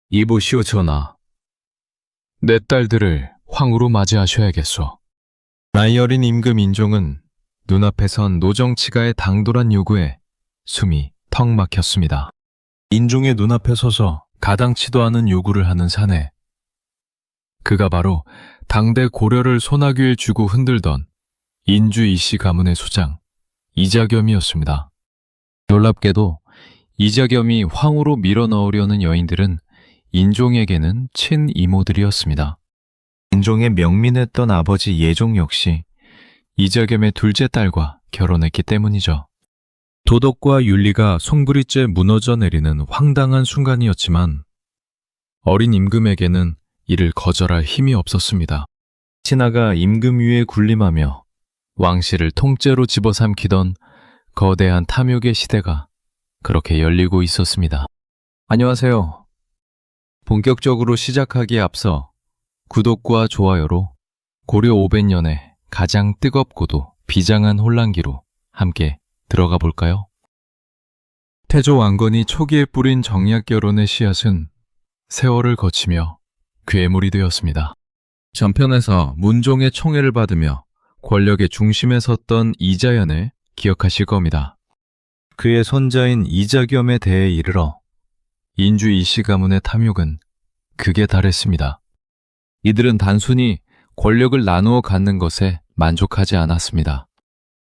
이보시오 전하. 내 딸들을 황후로 맞이하셔야겠소. 나이 어린 임금 인종은 눈앞에선 노정치가의 당돌한 요구에 숨이 턱 막혔습니다. 인종의 눈앞에 서서 가당치도 않은 요구를 하는 사내. 그가 바로 당대 고려를 소나귀에 쥐고 흔들던 인주 이씨 가문의 수장 이자겸이었습니다. 놀랍게도 이자겸이 황후로 밀어넣으려는 여인들은 인종에게는 친이모들이었습니다. 인종의 명민했던 아버지 예종 역시 이자겸의 둘째 딸과 결혼했기 때문이죠. 도덕과 윤리가 송두리째 무너져 내리는 황당한 순간이었지만 어린 임금에게는 이를 거절할 힘이 없었습니다. 신하가 임금 위에 군림하며 왕실을 통째로 집어삼키던 거대한 탐욕의 시대가 그렇게 열리고 있었습니다. 안녕하세요. 본격적으로 시작하기에 앞서 구독과 좋아요로 고려 500년의 가장 뜨겁고도 비장한 혼란기로 함께 들어가 볼까요? 태조 왕건이 초기에 뿌린 정략 결혼의 씨앗은 세월을 거치며 괴물이 되었습니다. 전편에서 문종의 총애를 받으며 권력의 중심에 섰던 이자연을 기억하실 겁니다. 그의 손자인 이자겸에 대해 이르러 인주 이씨 가문의 탐욕은 극에 달했습니다. 이들은 단순히 권력을 나누어 갖는 것에 만족하지 않았습니다.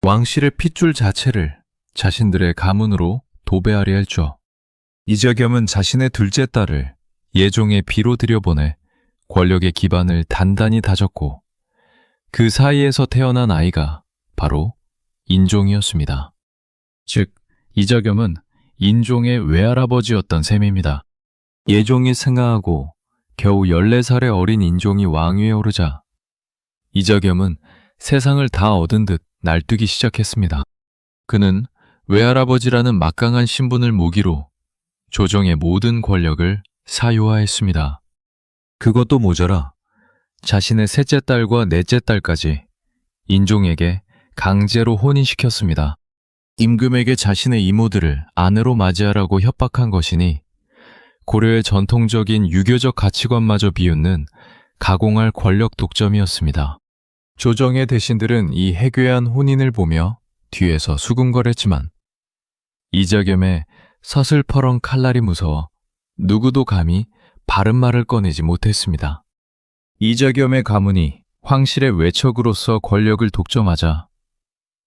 왕실의 핏줄 자체를 자신들의 가문으로 도배하려 했죠. 이자겸은 자신의 둘째 딸을 예종의 비로 들여보내 권력의 기반을 단단히 다졌고 그 사이에서 태어난 아이가 바로 인종이었습니다. 즉, 이자겸은 인종의 외할아버지였던 셈입니다. 예종이 승하하고 겨우 14살의 어린 인종이 왕위에 오르자 이자겸은 세상을 다 얻은 듯 날뛰기 시작했습니다. 그는 외할아버지라는 막강한 신분을 무기로 조정의 모든 권력을 사유화했습니다. 그것도 모자라 자신의 셋째 딸과 넷째 딸까지 인종에게 강제로 혼인시켰습니다. 임금에게 자신의 이모들을 아내로 맞이하라고 협박한 것이니 고려의 전통적인 유교적 가치관마저 비웃는 가공할 권력 독점이었습니다. 조정의 대신들은 이 해괴한 혼인을 보며 뒤에서 수군거렸지만 이자겸의 서슬퍼런 칼날이 무서워 누구도 감히 바른 말을 꺼내지 못했습니다. 이자겸의 가문이 황실의 외척으로서 권력을 독점하자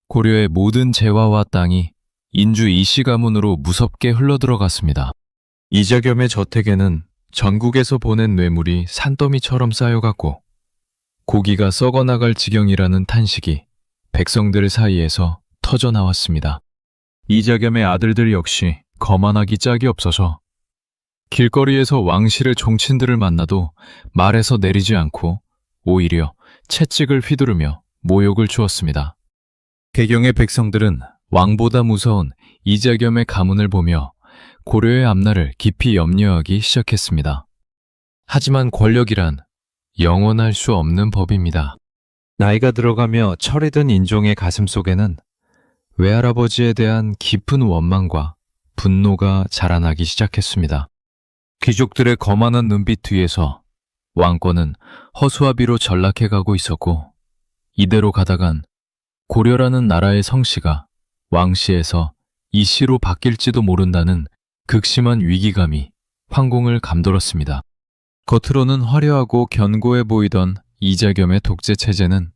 고려의 모든 재화와 땅이 인주 이씨 가문으로 무섭게 흘러들어갔습니다. 이자겸의 저택에는 전국에서 보낸 뇌물이 산더미처럼 쌓여갔고 고기가 썩어나갈 지경이라는 탄식이 백성들 사이에서 터져나왔습니다. 이자겸의 아들들 역시 거만하기 짝이 없어서 길거리에서 왕실의 종친들을 만나도 말에서 내리지 않고 오히려 채찍을 휘두르며 모욕을 주었습니다. 개경의 백성들은 왕보다 무서운 이자겸의 가문을 보며 고려의 앞날을 깊이 염려하기 시작했습니다. 하지만 권력이란 영원할 수 없는 법입니다. 나이가 들어가며 철이 든 인종의 가슴 속에는 외할아버지에 대한 깊은 원망과 분노가 자라나기 시작했습니다. 귀족들의 거만한 눈빛 뒤에서 왕권은 허수아비로 전락해가고 있었고 이대로 가다간 고려라는 나라의 성씨가 왕씨에서 이씨로 바뀔지도 모른다는 극심한 위기감이 황궁을 감돌았습니다. 겉으로는 화려하고 견고해 보이던 이자겸의 독재 체제는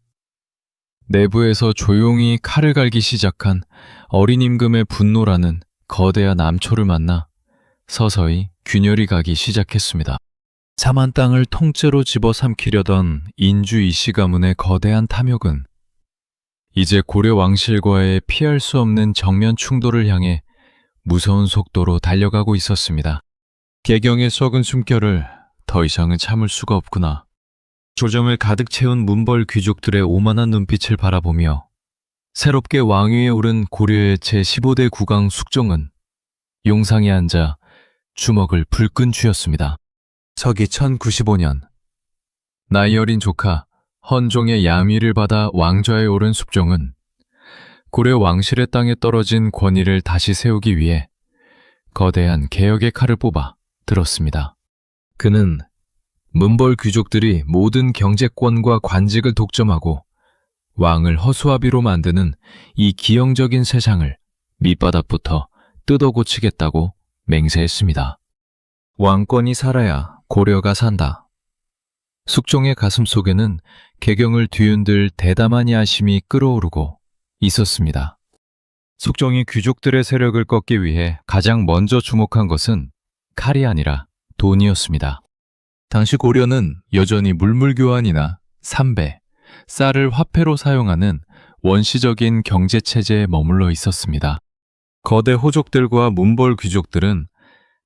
내부에서 조용히 칼을 갈기 시작한 어린 임금의 분노라는 거대한 암초를 만나 서서히 균열이 가기 시작했습니다. 사만 땅을 통째로 집어삼키려던 인주 이씨 가문의 거대한 탐욕은 이제 고려 왕실과의 피할 수 없는 정면 충돌을 향해 무서운 속도로 달려가고 있었습니다. 개경의 썩은 숨결을 더 이상은 참을 수가 없구나. 조정을 가득 채운 문벌 귀족들의 오만한 눈빛을 바라보며 새롭게 왕위에 오른 고려의 제15대 국왕 숙종은 용상에 앉아 주먹을 불끈 쥐었습니다. 서기 1095년 나이 어린 조카 헌종의 양위를 받아 왕좌에 오른 숙종은 고려 왕실의 땅에 떨어진 권위를 다시 세우기 위해 거대한 개혁의 칼을 뽑아 들었습니다. 그는 문벌 귀족들이 모든 경제권과 관직을 독점하고 왕을 허수아비로 만드는 이 기형적인 세상을 밑바닥부터 뜯어 고치겠다고 맹세했습니다. 왕권이 살아야 고려가 산다. 숙종의 가슴 속에는 개경을 뒤흔들 대담한 야심이 끓어오르고 있었습니다. 숙종이 귀족들의 세력을 꺾기 위해 가장 먼저 주목한 것은 칼이 아니라 돈이었습니다. 당시 고려는 여전히 물물교환이나 삼배, 쌀을 화폐로 사용하는 원시적인 경제체제에 머물러 있었습니다. 거대 호족들과 문벌 귀족들은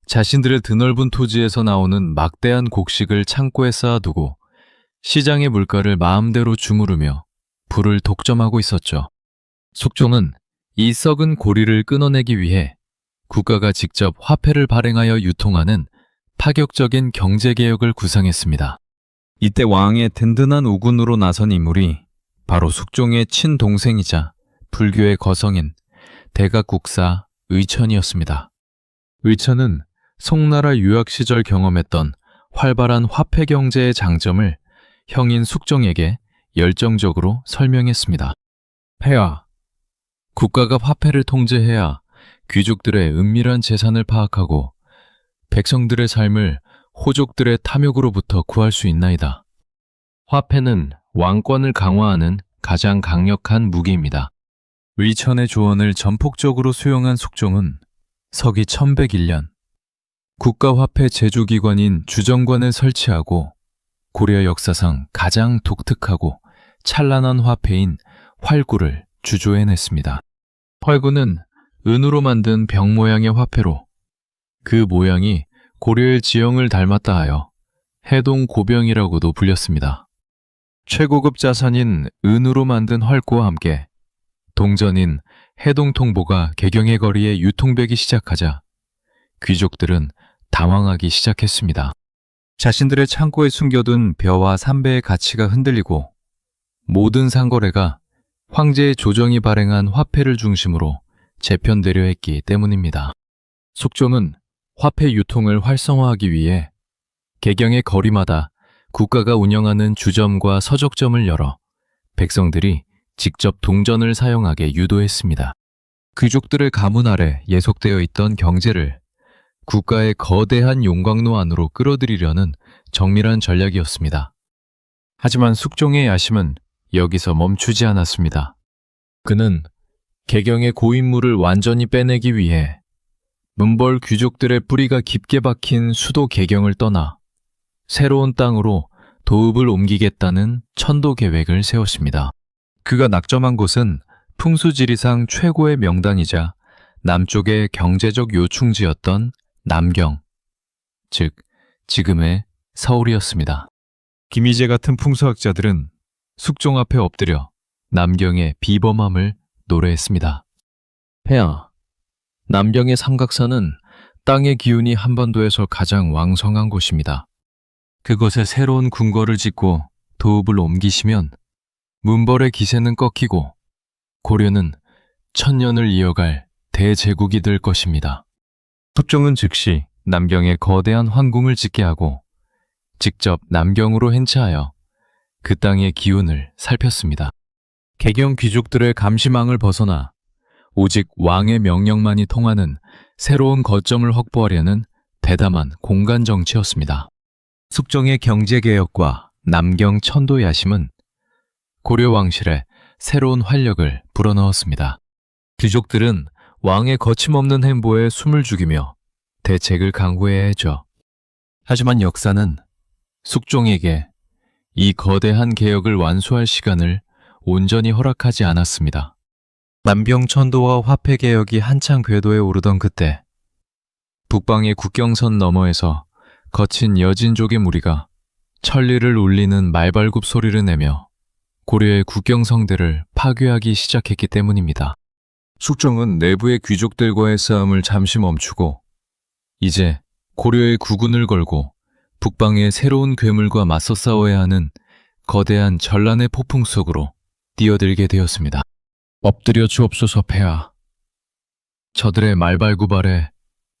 자신들의 드넓은 토지에서 나오는 막대한 곡식을 창고에 쌓아두고 시장의 물가를 마음대로 주무르며 부를 독점하고 있었죠. 숙종은 이 썩은 고리를 끊어내기 위해 국가가 직접 화폐를 발행하여 유통하는 파격적인 경제개혁을 구상했습니다. 이때 왕의 든든한 우군으로 나선 인물이 바로 숙종의 친동생이자 불교의 거성인 대각국사 의천이었습니다. 의천은 송나라 유학 시절 경험했던 활발한 화폐 경제의 장점을 형인 숙종에게 열정적으로 설명했습니다. 폐하, 국가가 화폐를 통제해야 귀족들의 은밀한 재산을 파악하고 백성들의 삶을 호족들의 탐욕으로부터 구할 수 있나이다. 화폐는 왕권을 강화하는 가장 강력한 무기입니다. 의천의 조언을 전폭적으로 수용한 숙종은 서기 1101년 국가화폐 제조기관인 주정관을 설치하고 고려 역사상 가장 독특하고 찬란한 화폐인 활구를 주조해냈습니다. 활구는 은으로 만든 병 모양의 화폐로 그 모양이 고려의 지형을 닮았다 하여 해동고병이라고도 불렸습니다. 최고급 자산인 은으로 만든 활구와 함께 동전인 해동통보가 개경의 거리에 유통되기 시작하자 귀족들은 당황하기 시작했습니다. 자신들의 창고에 숨겨둔 벼와 삼배의 가치가 흔들리고 모든 상거래가 황제의 조정이 발행한 화폐를 중심으로 재편되려 했기 때문입니다. 숙종은 화폐 유통을 활성화하기 위해 개경의 거리마다 국가가 운영하는 주점과 서적점을 열어 백성들이 직접 동전을 사용하게 유도했습니다. 귀족들의 가문 아래 예속되어 있던 경제를 국가의 거대한 용광로 안으로 끌어들이려는 정밀한 전략이었습니다. 하지만 숙종의 야심은 여기서 멈추지 않았습니다. 그는 개경의 고인물을 완전히 빼내기 위해 문벌 귀족들의 뿌리가 깊게 박힌 수도 개경을 떠나 새로운 땅으로 도읍을 옮기겠다는 천도 계획을 세웠습니다. 그가 낙점한 곳은 풍수지리상 최고의 명당이자 남쪽의 경제적 요충지였던 남경, 즉 지금의 서울이었습니다. 김희재 같은 풍수학자들은 숙종 앞에 엎드려 남경의 비범함을 노래했습니다. 폐하, 남경의 삼각산은 땅의 기운이 한반도에서 가장 왕성한 곳입니다. 그곳에 새로운 궁궐을 짓고 도읍을 옮기시면 문벌의 기세는 꺾이고 고려는 천년을 이어갈 대제국이 될 것입니다. 숙종은 즉시 남경에 거대한 황궁을 짓게 하고 직접 남경으로 행차하여 그 땅의 기운을 살폈습니다. 개경 귀족들의 감시망을 벗어나 오직 왕의 명령만이 통하는 새로운 거점을 확보하려는 대담한 공간 정치였습니다. 숙종의 경제개혁과 남경 천도 야심은 고려 왕실에 새로운 활력을 불어넣었습니다. 귀족들은 왕의 거침없는 행보에 숨을 죽이며 대책을 강구해야 했죠. 하지만 역사는 숙종에게 이 거대한 개혁을 완수할 시간을 온전히 허락하지 않았습니다. 남경천도와 화폐개혁이 한창 궤도에 오르던 그때 북방의 국경선 너머에서 거친 여진족의 무리가 천리를 울리는 말발굽 소리를 내며 고려의 국경성대를 파괴하기 시작했기 때문입니다. 숙종은 내부의 귀족들과의 싸움을 잠시 멈추고 이제 고려의 국군을 걸고 북방의 새로운 괴물과 맞서 싸워야 하는 거대한 전란의 폭풍 속으로 뛰어들게 되었습니다. 엎드려 주옵소서 폐하. 저들의 말발굽 아래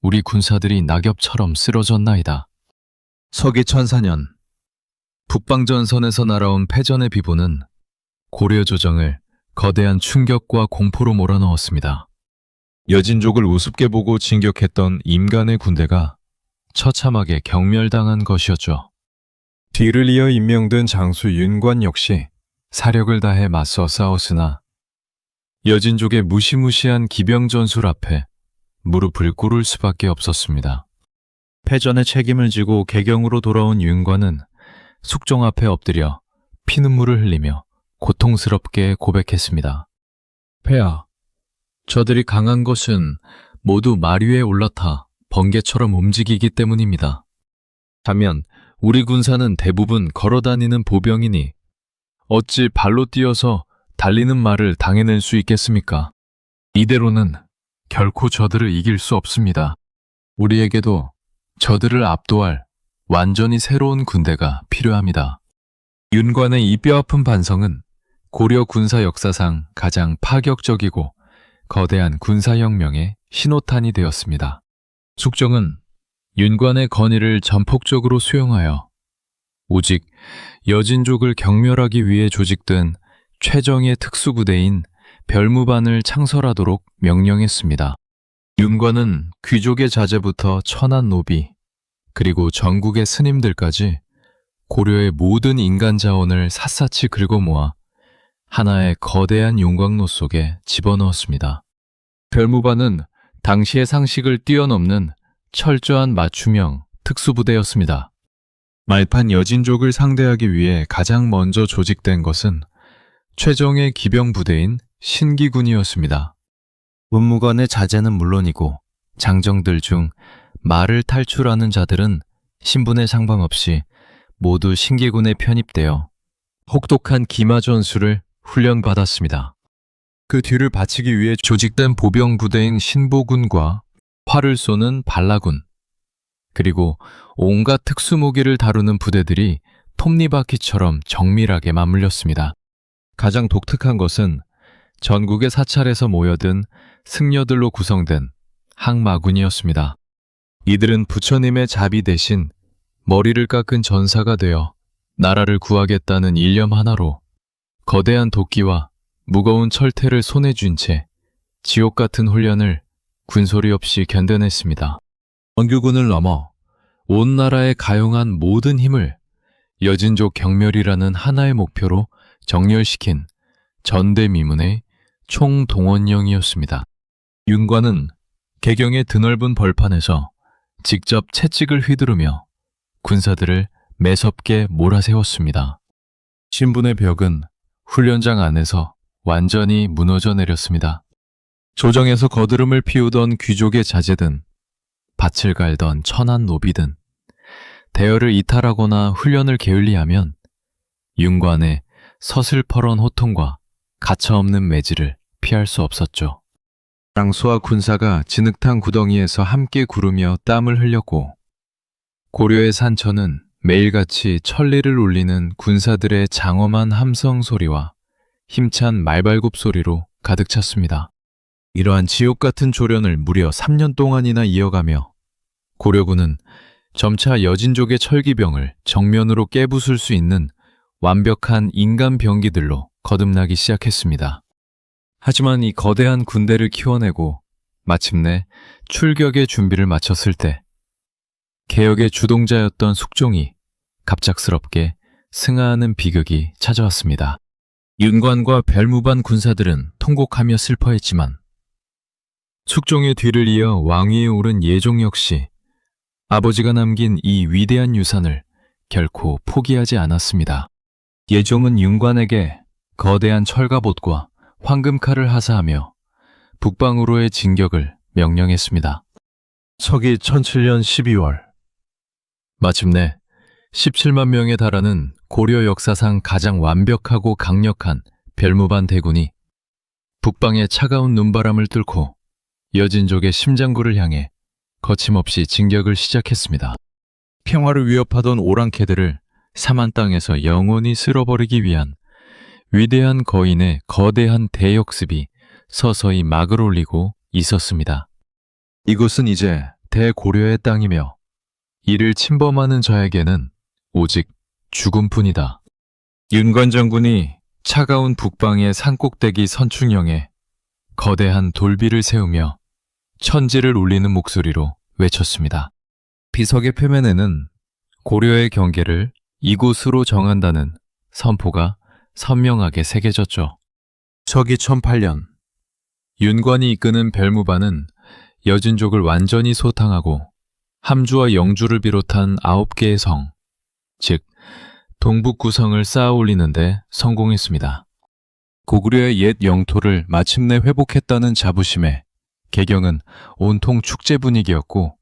우리 군사들이 낙엽처럼 쓰러졌나이다. 서기 1004년 북방전선에서 날아온 패전의 비보는 고려 조정을 거대한 충격과 공포로 몰아넣었습니다. 여진족을 우습게 보고 진격했던 임간의 군대가 처참하게 경멸당한 것이었죠. 뒤를 이어 임명된 장수 윤관 역시 사력을 다해 맞서 싸웠으나 여진족의 무시무시한 기병 전술 앞에 무릎을 꿇을 수밖에 없었습니다. 패전의 책임을 지고 개경으로 돌아온 윤관은 숙종 앞에 엎드려 피눈물을 흘리며 고통스럽게 고백했습니다. 폐하, 저들이 강한 것은 모두 말 위에 올라타 번개처럼 움직이기 때문입니다. 반면 우리 군사는 대부분 걸어다니는 보병이니 어찌 발로 뛰어서 달리는 말을 당해낼 수 있겠습니까? 이대로는 결코 저들을 이길 수 없습니다. 우리에게도 저들을 압도할 완전히 새로운 군대가 필요합니다. 윤관의 이 뼈아픈 반성은 고려 군사 역사상 가장 파격적이고 거대한 군사혁명의 신호탄이 되었습니다. 숙종은 윤관의 건의를 전폭적으로 수용하여 오직 여진족을 경멸하기 위해 조직된 최정예 특수부대인 별무반을 창설하도록 명령했습니다. 윤관은 귀족의 자제부터 천한 노비, 그리고 전국의 스님들까지 고려의 모든 인간 자원을 샅샅이 긁어 모아 하나의 거대한 용광로 속에 집어넣었습니다. 별무반은 당시의 상식을 뛰어넘는 철저한 맞춤형 특수부대였습니다. 말판 여진족을 상대하기 위해 가장 먼저 조직된 것은 최정예 기병부대인 신기군이었습니다. 문무관의 자제는 물론이고 장정들 중 말을 탈출하는 자들은 신분에 상관없이 모두 신기군에 편입되어 혹독한 기마 전술을 훈련받았습니다. 그 뒤를 바치기 위해 조직된 보병부대인 신보군과 활을 쏘는 발라군, 그리고 온갖 특수무기를 다루는 부대들이 톱니바퀴처럼 정밀하게 맞물렸습니다. 가장 독특한 것은 전국의 사찰에서 모여든 승려들로 구성된 항마군이었습니다. 이들은 부처님의 자비 대신 머리를 깎은 전사가 되어 나라를 구하겠다는 일념 하나로 거대한 도끼와 무거운 철퇴를 손에 쥔 채 지옥 같은 훈련을 군소리 없이 견뎌냈습니다. 원규군을 넘어 온 나라에 가용한 모든 힘을 여진족 경멸이라는 하나의 목표로 정렬시킨 전대미문의 총동원령이었습니다. 윤관은 개경의 드넓은 벌판에서 직접 채찍을 휘두르며 군사들을 매섭게 몰아세웠습니다. 신분의 벽은 훈련장 안에서 완전히 무너져 내렸습니다. 조정에서 거드름을 피우던 귀족의 자제든 밭을 갈던 천한 노비든 대열을 이탈하거나 훈련을 게을리하면 윤관의 서슬퍼런 호통과 가차없는 매질을 피할 수 없었죠. 장수와 군사가 진흙탕 구덩이에서 함께 구르며 땀을 흘렸고 고려의 산천은 매일같이 천리를 울리는 군사들의 장엄한 함성 소리와 힘찬 말발굽 소리로 가득 찼습니다. 이러한 지옥 같은 조련을 무려 3년 동안이나 이어가며 고려군은 점차 여진족의 철기병을 정면으로 깨부술 수 있는 완벽한 인간 병기들로 거듭나기 시작했습니다. 하지만 이 거대한 군대를 키워내고 마침내 출격의 준비를 마쳤을 때 개혁의 주동자였던 숙종이 갑작스럽게 승하하는 비극이 찾아왔습니다. 윤관과 별무반 군사들은 통곡하며 슬퍼했지만 숙종의 뒤를 이어 왕위에 오른 예종 역시 아버지가 남긴 이 위대한 유산을 결코 포기하지 않았습니다. 예종은 윤관에게 거대한 철갑옷과 황금칼을 하사하며 북방으로의 진격을 명령했습니다. 서기 1007년 12월 마침내 17만 명에 달하는 고려 역사상 가장 완벽하고 강력한 별무반 대군이 북방의 차가운 눈바람을 뚫고 여진족의 심장구를 향해 거침없이 진격을 시작했습니다. 평화를 위협하던 오랑캐들을 사만 땅에서 영원히 쓸어버리기 위한 위대한 거인의 거대한 대역습이 서서히 막을 올리고 있었습니다. 이곳은 이제 대고려의 땅이며 이를 침범하는 자에게는 오직 죽음뿐이다. 윤관 장군이 차가운 북방의 산꼭대기 선충령에 거대한 돌비를 세우며 천지를 울리는 목소리로 외쳤습니다. 비석의 표면에는 고려의 경계를 이곳으로 정한다는 선포가 선명하게 새겨졌죠. 서기 1008년 윤관이 이끄는 별무반은 여진족을 완전히 소탕하고 함주와 영주를 비롯한 9개의 성, 즉 동북구성을 쌓아 올리는데 성공했습니다. 고구려의 옛 영토를 마침내 회복했다는 자부심에 개경은 온통 축제 분위기였고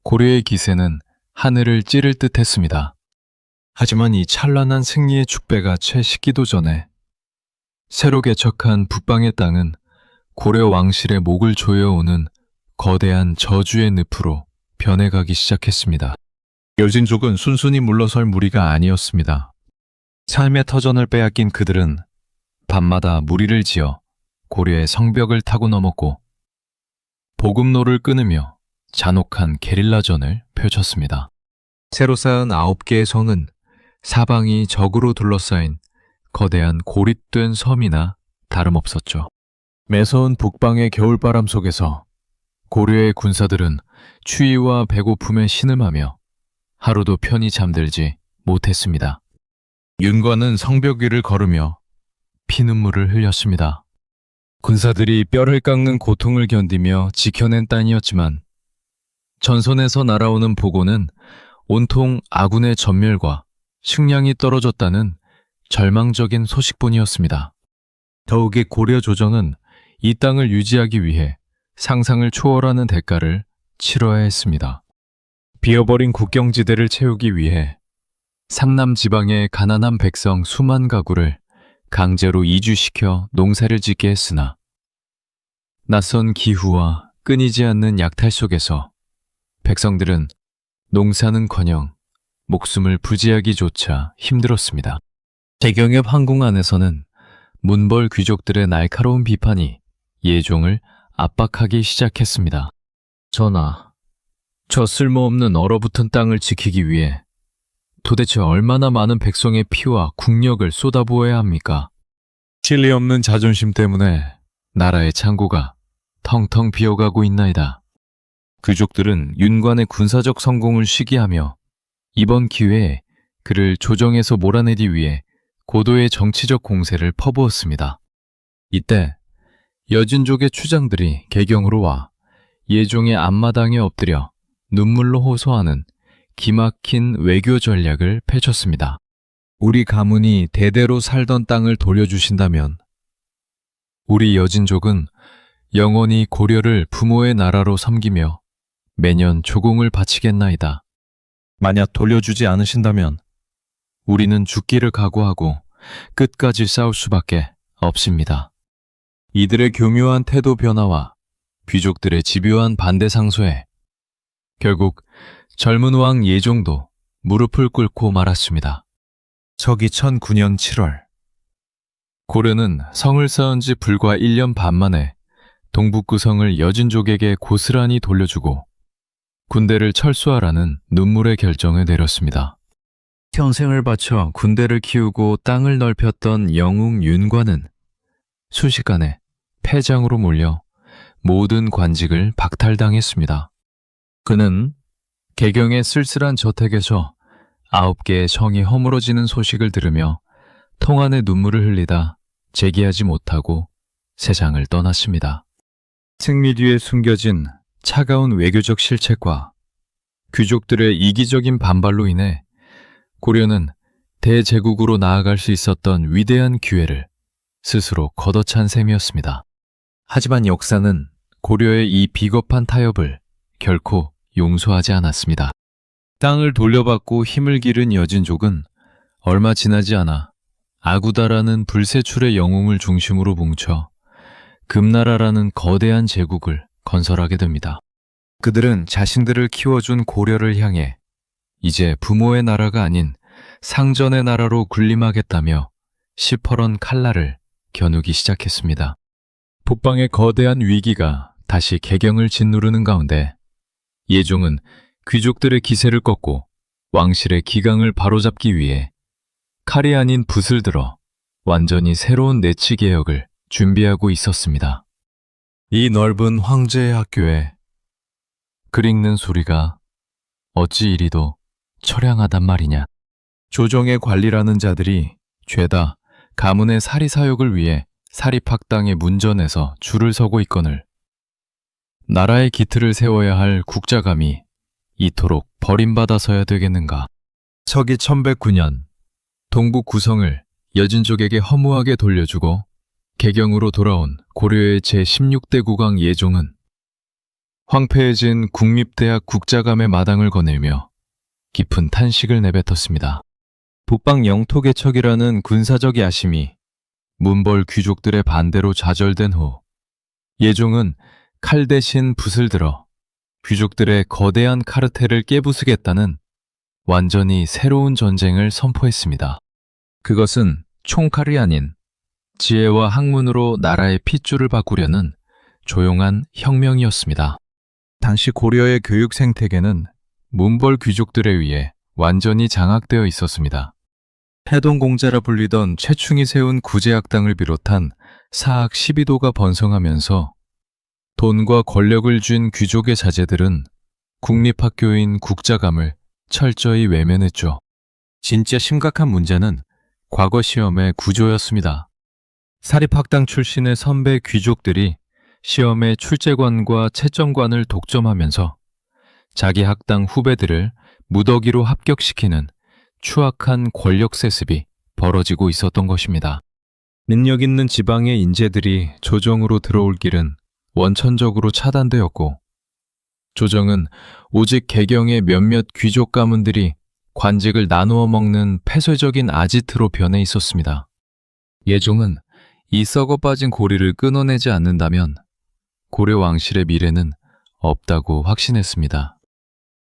고려의 기세는 하늘을 찌를 듯 했습니다. 하지만 이 찬란한 승리의 축배가 채 식기도 전에 새로 개척한 북방의 땅은 고려 왕실의 목을 조여오는 거대한 저주의 늪으로 변해가기 시작했습니다. 여진족은 순순히 물러설 무리가 아니었습니다. 삶의 터전을 빼앗긴 그들은 밤마다 무리를 지어 고려의 성벽을 타고 넘었고 보급로를 끊으며 잔혹한 게릴라전을 펼쳤습니다. 새로 쌓은 9개의 성은 사방이 적으로 둘러싸인 거대한 고립된 섬이나 다름없었죠. 매서운 북방의 겨울바람 속에서 고려의 군사들은 추위와 배고픔에 신음하며 하루도 편히 잠들지 못했습니다. 윤관은 성벽 위를 걸으며 피눈물을 흘렸습니다. 군사들이 뼈를 깎는 고통을 견디며 지켜낸 땅이었지만 전선에서 날아오는 보고는 온통 아군의 전멸과 식량이 떨어졌다는 절망적인 소식뿐이었습니다. 더욱이 고려 조정은 이 땅을 유지하기 위해 상상을 초월하는 대가를 치러야 했습니다. 비어버린 국경지대를 채우기 위해 상남 지방의 가난한 백성 수만 가구를 강제로 이주시켜 농사를 짓게 했으나 낯선 기후와 끊이지 않는 약탈 속에서 백성들은 농사는커녕 목숨을 부지하기조차 힘들었습니다. 대경엽 항궁 안에서는 문벌 귀족들의 날카로운 비판이 예종을 압박하기 시작했습니다. 전하, 저 쓸모없는 얼어붙은 땅을 지키기 위해 도대체 얼마나 많은 백성의 피와 국력을 쏟아부어야 합니까? 진리 없는 자존심 때문에 나라의 창고가 텅텅 비어가고 있나이다. 귀족들은 윤관의 군사적 성공을 시기하며 이번 기회에 그를 조정에서 몰아내기 위해 고도의 정치적 공세를 퍼부었습니다. 이때 여진족의 추장들이 개경으로 와 예종의 앞마당에 엎드려 눈물로 호소하는 기막힌 외교 전략을 펼쳤습니다. 우리 가문이 대대로 살던 땅을 돌려주신다면 우리 여진족은 영원히 고려를 부모의 나라로 섬기며 매년 조공을 바치겠나이다. 만약 돌려주지 않으신다면 우리는 죽기를 각오하고 끝까지 싸울 수밖에 없습니다. 이들의 교묘한 태도 변화와 귀족들의 집요한 반대 상소에 결국 젊은 왕 예종도 무릎을 꿇고 말았습니다. 서기 1009년 7월 고려는 성을 쌓은 지 불과 1년 반 만에 동북구성을 여진족에게 고스란히 돌려주고 군대를 철수하라는 눈물의 결정을 내렸습니다. 평생을 바쳐 군대를 키우고 땅을 넓혔던 영웅 윤관은 순식간에 패장으로 몰려 모든 관직을 박탈당했습니다. 그는 개경의 쓸쓸한 저택에서 9개의 성이 허물어지는 소식을 들으며 통안의 눈물을 흘리다 재기하지 못하고 세상을 떠났습니다. 승리 뒤에 숨겨진 차가운 외교적 실책과 귀족들의 이기적인 반발로 인해 고려는 대제국으로 나아갈 수 있었던 위대한 기회를 스스로 걷어찬 셈이었습니다. 하지만 역사는 고려의 이 비겁한 타협을 결코 용서하지 않았습니다. 땅을 돌려받고 힘을 기른 여진족은 얼마 지나지 않아 아구다라는 불세출의 영웅을 중심으로 뭉쳐 금나라라는 거대한 제국을 건설하게 됩니다. 그들은 자신들을 키워준 고려를 향해 이제 부모의 나라가 아닌 상전의 나라로 군림하겠다며 시퍼런 칼날을 겨누기 시작했습니다. 북방의 거대한 위기가 다시 개경을 짓누르는 가운데 예종은 귀족들의 기세를 꺾고 왕실의 기강을 바로잡기 위해 칼이 아닌 붓을 들어 완전히 새로운 내치 개혁을 준비하고 있었습니다. 이 넓은 황제의 학교에 글 읽는 소리가 어찌 이리도 처량하단 말이냐. 조정의 관리라는 자들이 죄다 가문의 사리사욕을 위해 사립학당의 문전에서 줄을 서고 있거늘 나라의 기틀을 세워야 할 국자감이 이토록 버림받아서야 되겠는가. 서기 1109년 동북 구성을 여진족에게 허무하게 돌려주고 개경으로 돌아온 고려의 제16대 국왕 예종은 황폐해진 국립대학 국자감의 마당을 거닐며 깊은 탄식을 내뱉었습니다. 북방 영토 개척이라는 군사적 야심이 문벌 귀족들의 반대로 좌절된 후 예종은 칼 대신 붓을 들어 귀족들의 거대한 카르텔을 깨부수겠다는 완전히 새로운 전쟁을 선포했습니다. 그것은 총칼이 아닌 지혜와 학문으로 나라의 핏줄을 바꾸려는 조용한 혁명이었습니다. 당시 고려의 교육 생태계는 문벌 귀족들에 의해 완전히 장악되어 있었습니다. 해동공자라 불리던 최충이 세운 구제학당을 비롯한 사학 12도가 번성하면서 돈과 권력을 쥔 귀족의 자제들은 국립학교인 국자감을 철저히 외면했죠. 진짜 심각한 문제는 과거 시험의 구조였습니다. 사립학당 출신의 선배 귀족들이 시험의 출제관과 채점관을 독점하면서 자기 학당 후배들을 무더기로 합격시키는 추악한 권력 세습이 벌어지고 있었던 것입니다. 능력 있는 지방의 인재들이 조정으로 들어올 길은 원천적으로 차단되었고 조정은 오직 개경의 몇몇 귀족 가문들이 관직을 나누어 먹는 폐쇄적인 아지트로 변해 있었습니다. 예종은 이 썩어 빠진 고리를 끊어내지 않는다면 고려 왕실의 미래는 없다고 확신했습니다.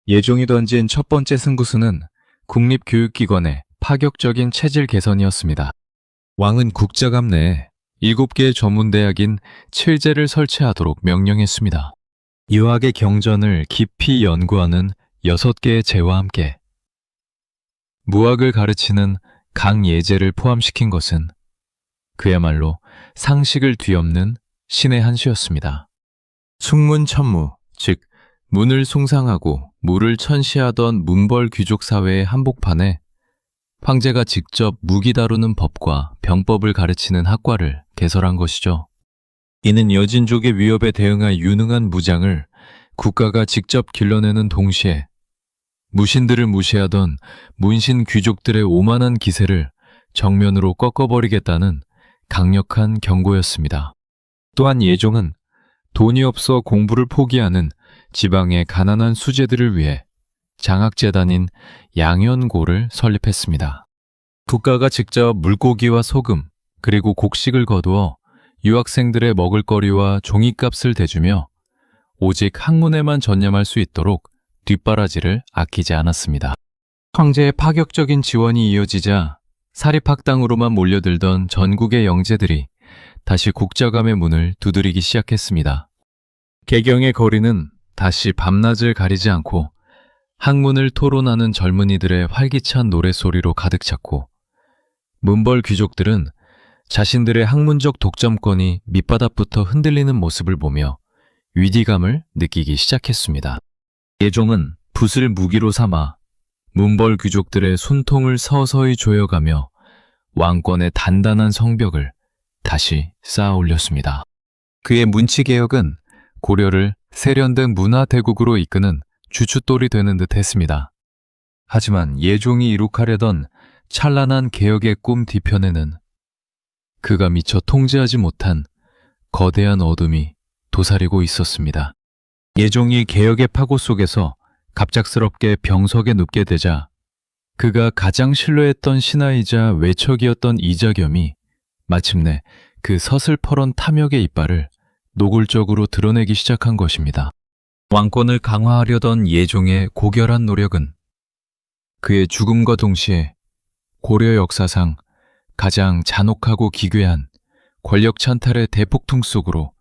예종이 던진 첫 번째 승부수는 국립교육기관의 파격적인 체질 개선이었습니다. 왕은 국자감 내에 7개의 전문대학인 7제를 설치하도록 명령했습니다. 유학의 경전을 깊이 연구하는 6개의 제와 함께 무학을 가르치는 강예제를 포함시킨 것은 그야말로 상식을 뒤엎는 신의 한 수였습니다. 숙문천무, 즉 문을 숭상하고 무를 천시하던 문벌 귀족 사회의 한복판에 황제가 직접 무기 다루는 법과 병법을 가르치는 학과를 개설한 것이죠. 이는 여진족의 위협에 대응할 유능한 무장을 국가가 직접 길러내는 동시에 무신들을 무시하던 문신 귀족들의 오만한 기세를 정면으로 꺾어버리겠다는 강력한 경고였습니다. 또한 예종은 돈이 없어 공부를 포기하는 지방의 가난한 수재들을 위해 장학재단인 양현고를 설립했습니다. 국가가 직접 물고기와 소금 그리고 곡식을 거두어 유학생들의 먹을거리와 종이값을 대주며 오직 학문에만 전념할 수 있도록 뒷바라지를 아끼지 않았습니다. 황제의 파격적인 지원이 이어지자 사립학당으로만 몰려들던 전국의 영재들이 다시 국자감의 문을 두드리기 시작했습니다. 개경의 거리는 다시 밤낮을 가리지 않고 학문을 토론하는 젊은이들의 활기찬 노랫소리로 가득 찼고 문벌 귀족들은 자신들의 학문적 독점권이 밑바닥부터 흔들리는 모습을 보며 위기감을 느끼기 시작했습니다. 예종은 붓을 무기로 삼아 문벌 귀족들의 손통을 서서히 조여가며 왕권의 단단한 성벽을 다시 쌓아 올렸습니다. 그의 문치개혁은 고려를 세련된 문화대국으로 이끄는 주춧돌이 되는 듯 했습니다. 하지만 예종이 이룩하려던 찬란한 개혁의 꿈 뒤편에는 그가 미처 통제하지 못한 거대한 어둠이 도사리고 있었습니다. 예종이 개혁의 파고 속에서 갑작스럽게 병석에 눕게 되자 그가 가장 신뢰했던 신하이자 외척이었던 이자겸이 마침내 그 서슬퍼런 탐욕의 이빨을 노골적으로 드러내기 시작한 것입니다. 왕권을 강화하려던 예종의 고결한 노력은 그의 죽음과 동시에 고려 역사상 가장 잔혹하고 기괴한 권력 찬탈의 대폭풍 속으로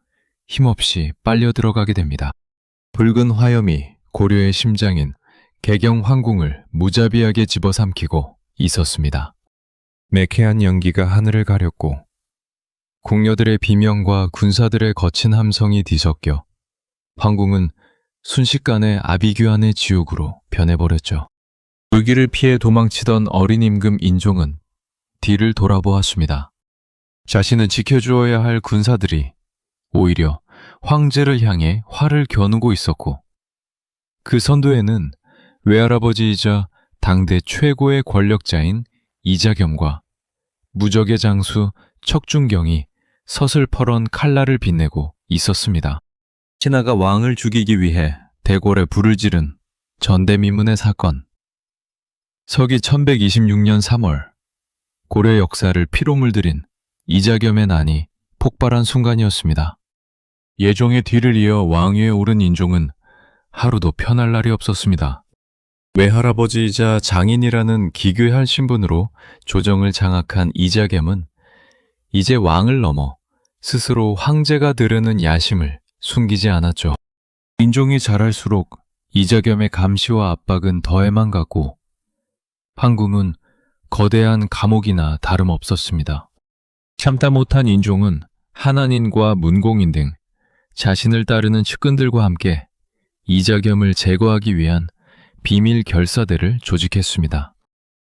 힘없이 빨려 들어가게 됩니다. 붉은 화염이 고려의 심장인 개경 황궁을 무자비하게 집어삼키고 있었습니다. 매캐한 연기가 하늘을 가렸고 궁녀들의 비명과 군사들의 거친 함성이 뒤섞여 황궁은 순식간에 아비규환의 지옥으로 변해버렸죠. 불길을 피해 도망치던 어린 임금 인종은 뒤를 돌아보았습니다. 자신은 지켜주어야 할 군사들이 오히려 황제를 향해 활을 겨누고 있었고 그 선두에는 외할아버지이자 당대 최고의 권력자인 이자겸과 무적의 장수 척준경이 서슬퍼런 칼날을 빛내고 있었습니다. 신하가 왕을 죽이기 위해 대궐에 불을 지른 전대미문의 사건. 서기 1126년 3월 고려 역사를 피로 물들인 이자겸의 난이 폭발한 순간이었습니다. 예종의 뒤를 이어 왕위에 오른 인종은 하루도 편할 날이 없었습니다. 외할아버지이자 장인이라는 기괴한 신분으로 조정을 장악한 이자겸은 이제 왕을 넘어 스스로 황제가 되려는 야심을 숨기지 않았죠. 인종이 자랄수록 이자겸의 감시와 압박은 더해만 갔고 황궁은 거대한 감옥이나 다름없었습니다. 참다 못한 인종은 한한인과 문공인 등 자신을 따르는 측근들과 함께 이자겸을 제거하기 위한 비밀 결사대를 조직했습니다.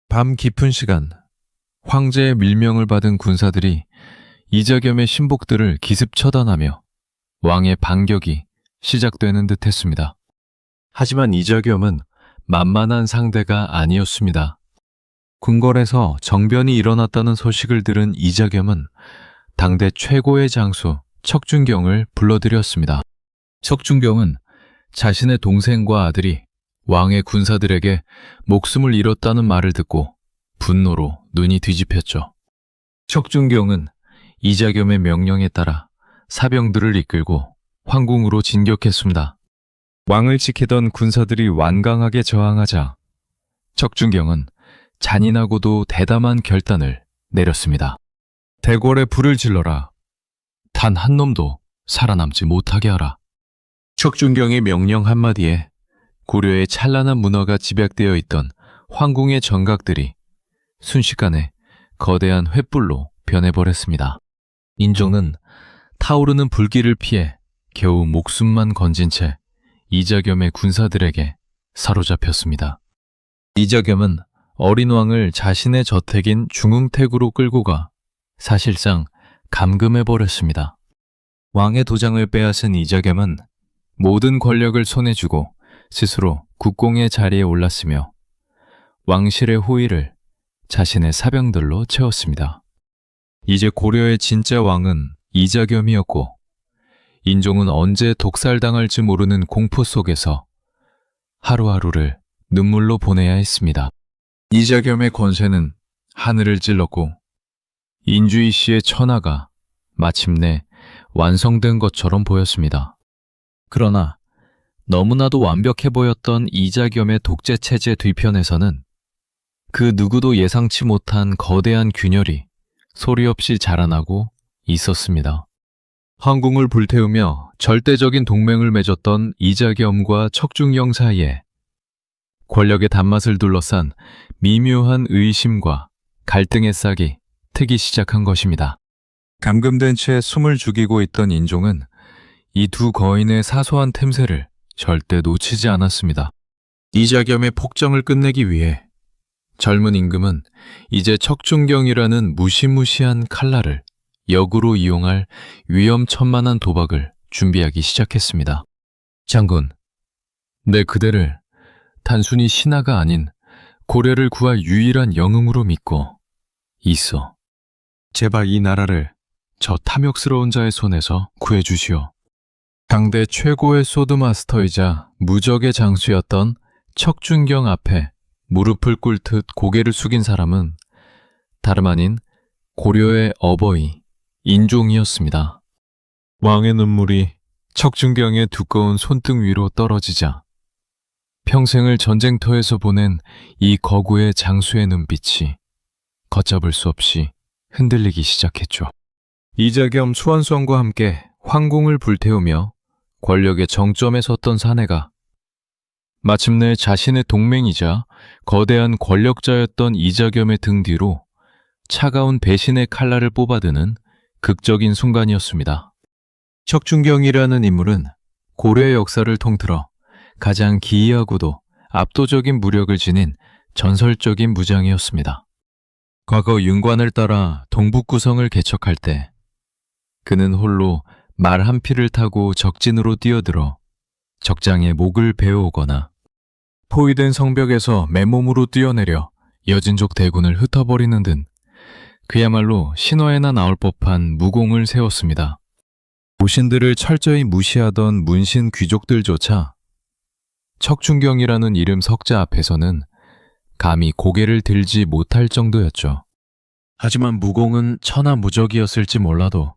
밤 깊은 시간, 황제의 밀명을 받은 군사들이 이자겸의 신복들을 기습 처단하며 왕의 반격이 시작되는 듯 했습니다. 하지만 이자겸은 만만한 상대가 아니었습니다. 궁궐에서 정변이 일어났다는 소식을 들은 이자겸은 당대 최고의 장수 척준경을 불러들였습니다. 척준경은 자신의 동생과 아들이 왕의 군사들에게 목숨을 잃었다는 말을 듣고 분노로 눈이 뒤집혔죠. 척준경은 이자겸의 명령에 따라 사병들을 이끌고 황궁으로 진격했습니다. 왕을 지키던 군사들이 완강하게 저항하자 척준경은 잔인하고도 대담한 결단을 내렸습니다. 대궐에 불을 질러라. 단 한 놈도 살아남지 못하게 하라. 척준경의 명령 한마디에 고려의 찬란한 문화가 집약되어 있던 황궁의 정각들이 순식간에 거대한 횃불로 변해버렸습니다. 인종은 타오르는 불길을 피해 겨우 목숨만 건진 채 이자겸의 군사들에게 사로잡혔습니다. 이자겸은 어린 왕을 자신의 저택인 중흥택으로 끌고 가 사실상 감금해버렸습니다. 왕의 도장을 빼앗은 이자겸은 모든 권력을 손에 쥐고 스스로 국공의 자리에 올랐으며 왕실의 호위를 자신의 사병들로 채웠습니다. 이제 고려의 진짜 왕은 이자겸이었고 인종은 언제 독살당할지 모르는 공포 속에서 하루하루를 눈물로 보내야 했습니다. 이자겸의 권세는 하늘을 찔렀고 인주이 씨의 천하가 마침내 완성된 것처럼 보였습니다. 그러나 너무나도 완벽해 보였던 이자겸의 독재 체제 뒤편에서는 그 누구도 예상치 못한 거대한 균열이 소리 없이 자라나고 있었습니다. 황궁을 불태우며 절대적인 동맹을 맺었던 이자겸과 척준경 사이에 권력의 단맛을 둘러싼 미묘한 의심과 갈등의 싹이 트기 시작한 것입니다. 감금된 채 숨을 죽이고 있던 인종은 이 두 거인의 사소한 틈새를 절대 놓치지 않았습니다. 이자겸의 폭정을 끝내기 위해 젊은 임금은 이제 척준경이라는 무시무시한 칼날을 역으로 이용할 위험천만한 도박을 준비하기 시작했습니다. 장군, 내 그대를 단순히 신하가 아닌 고려를 구할 유일한 영웅으로 믿고 있어. 제발 이 나라를 저 탐욕스러운 자의 손에서 구해주시오. 당대 최고의 소드마스터이자 무적의 장수였던 척준경 앞에 무릎을 꿇듯 고개를 숙인 사람은 다름 아닌 고려의 어버이 인종이었습니다. 왕의 눈물이 척준경의 두꺼운 손등 위로 떨어지자 평생을 전쟁터에서 보낸 이 거구의 장수의 눈빛이 걷잡을 수 없이 흔들리기 시작했죠. 이자겸 수완성과 함께 황궁을 불태우며 권력의 정점에 섰던 사내가 마침내 자신의 동맹이자 거대한 권력자였던 이자겸의 등 뒤로 차가운 배신의 칼날을 뽑아드는 극적인 순간이었습니다. 척준경이라는 인물은 고려의 역사를 통틀어 가장 기이하고도 압도적인 무력을 지닌 전설적인 무장이었습니다. 과거 윤관을 따라 동북구성을 개척할 때 그는 홀로 말 한 피를 타고 적진으로 뛰어들어 적장의 목을 베어오거나 포위된 성벽에서 맨몸으로 뛰어내려 여진족 대군을 흩어버리는 등 그야말로 신화에나 나올 법한 무공을 세웠습니다. 모신들을 철저히 무시하던 문신 귀족들조차 척준경이라는 이름 석자 앞에서는 감히 고개를 들지 못할 정도였죠. 하지만 무공은 천하무적이었을지 몰라도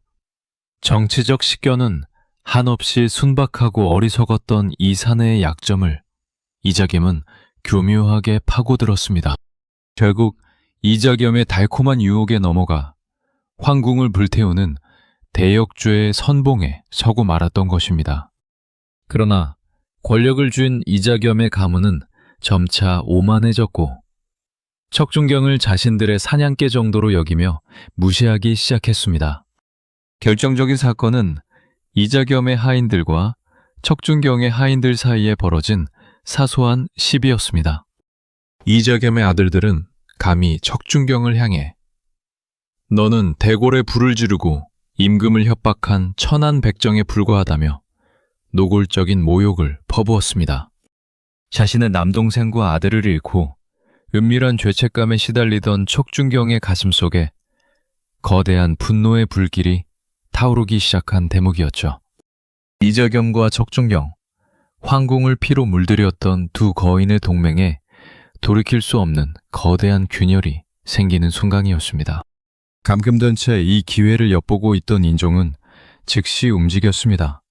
정치적 식견은 한없이 순박하고 어리석었던 이 사내의 약점을 이자겸은 교묘하게 파고들었습니다. 결국 이자겸의 달콤한 유혹에 넘어가 황궁을 불태우는 대역죄의 선봉에 서고 말았던 것입니다. 그러나 권력을 쥔 이자겸의 가문은 점차 오만해졌고 척준경을 자신들의 사냥개 정도로 여기며 무시하기 시작했습니다. 결정적인 사건은 이자겸의 하인들과 척준경의 하인들 사이에 벌어진 사소한 시비였습니다. 이자겸의 아들들은 감히 척준경을 향해 너는 대궐에 불을 지르고 임금을 협박한 천한 백정에 불과하다며 노골적인 모욕을 퍼부었습니다. 자신의 남동생과 아들을 잃고 은밀한 죄책감에 시달리던 척준경의 가슴속에 거대한 분노의 불길이 타오르기 시작한 대목이었죠. 이자겸과 척준경, 황궁을 피로 물들였던 두 거인의 동맹에 돌이킬 수 없는 거대한 균열이 생기는 순간이었습니다. 감금된 채 이 기회를 엿보고 있던 인종은 즉시 움직였습니다.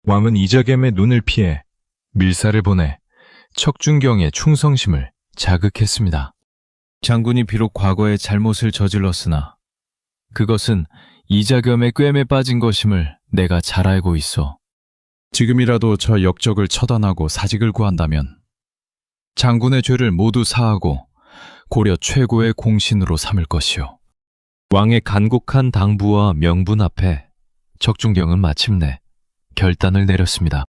왕은 이자겸의 눈을 피해 밀사를 보내 척준경의 충성심을 자극했습니다. 장군이 비록 과거에 잘못을 저질렀으나 그것은 이자겸의 꿰매 빠진 것임을 내가 잘 알고 있어. 지금이라도 저 역적을 처단하고 사직을 구한다면 장군의 죄를 모두 사하고 고려 최고의 공신으로 삼을 것이오. 왕의 간곡한 당부와 명분 앞에 척준경은 마침내 결단을 내렸습니다.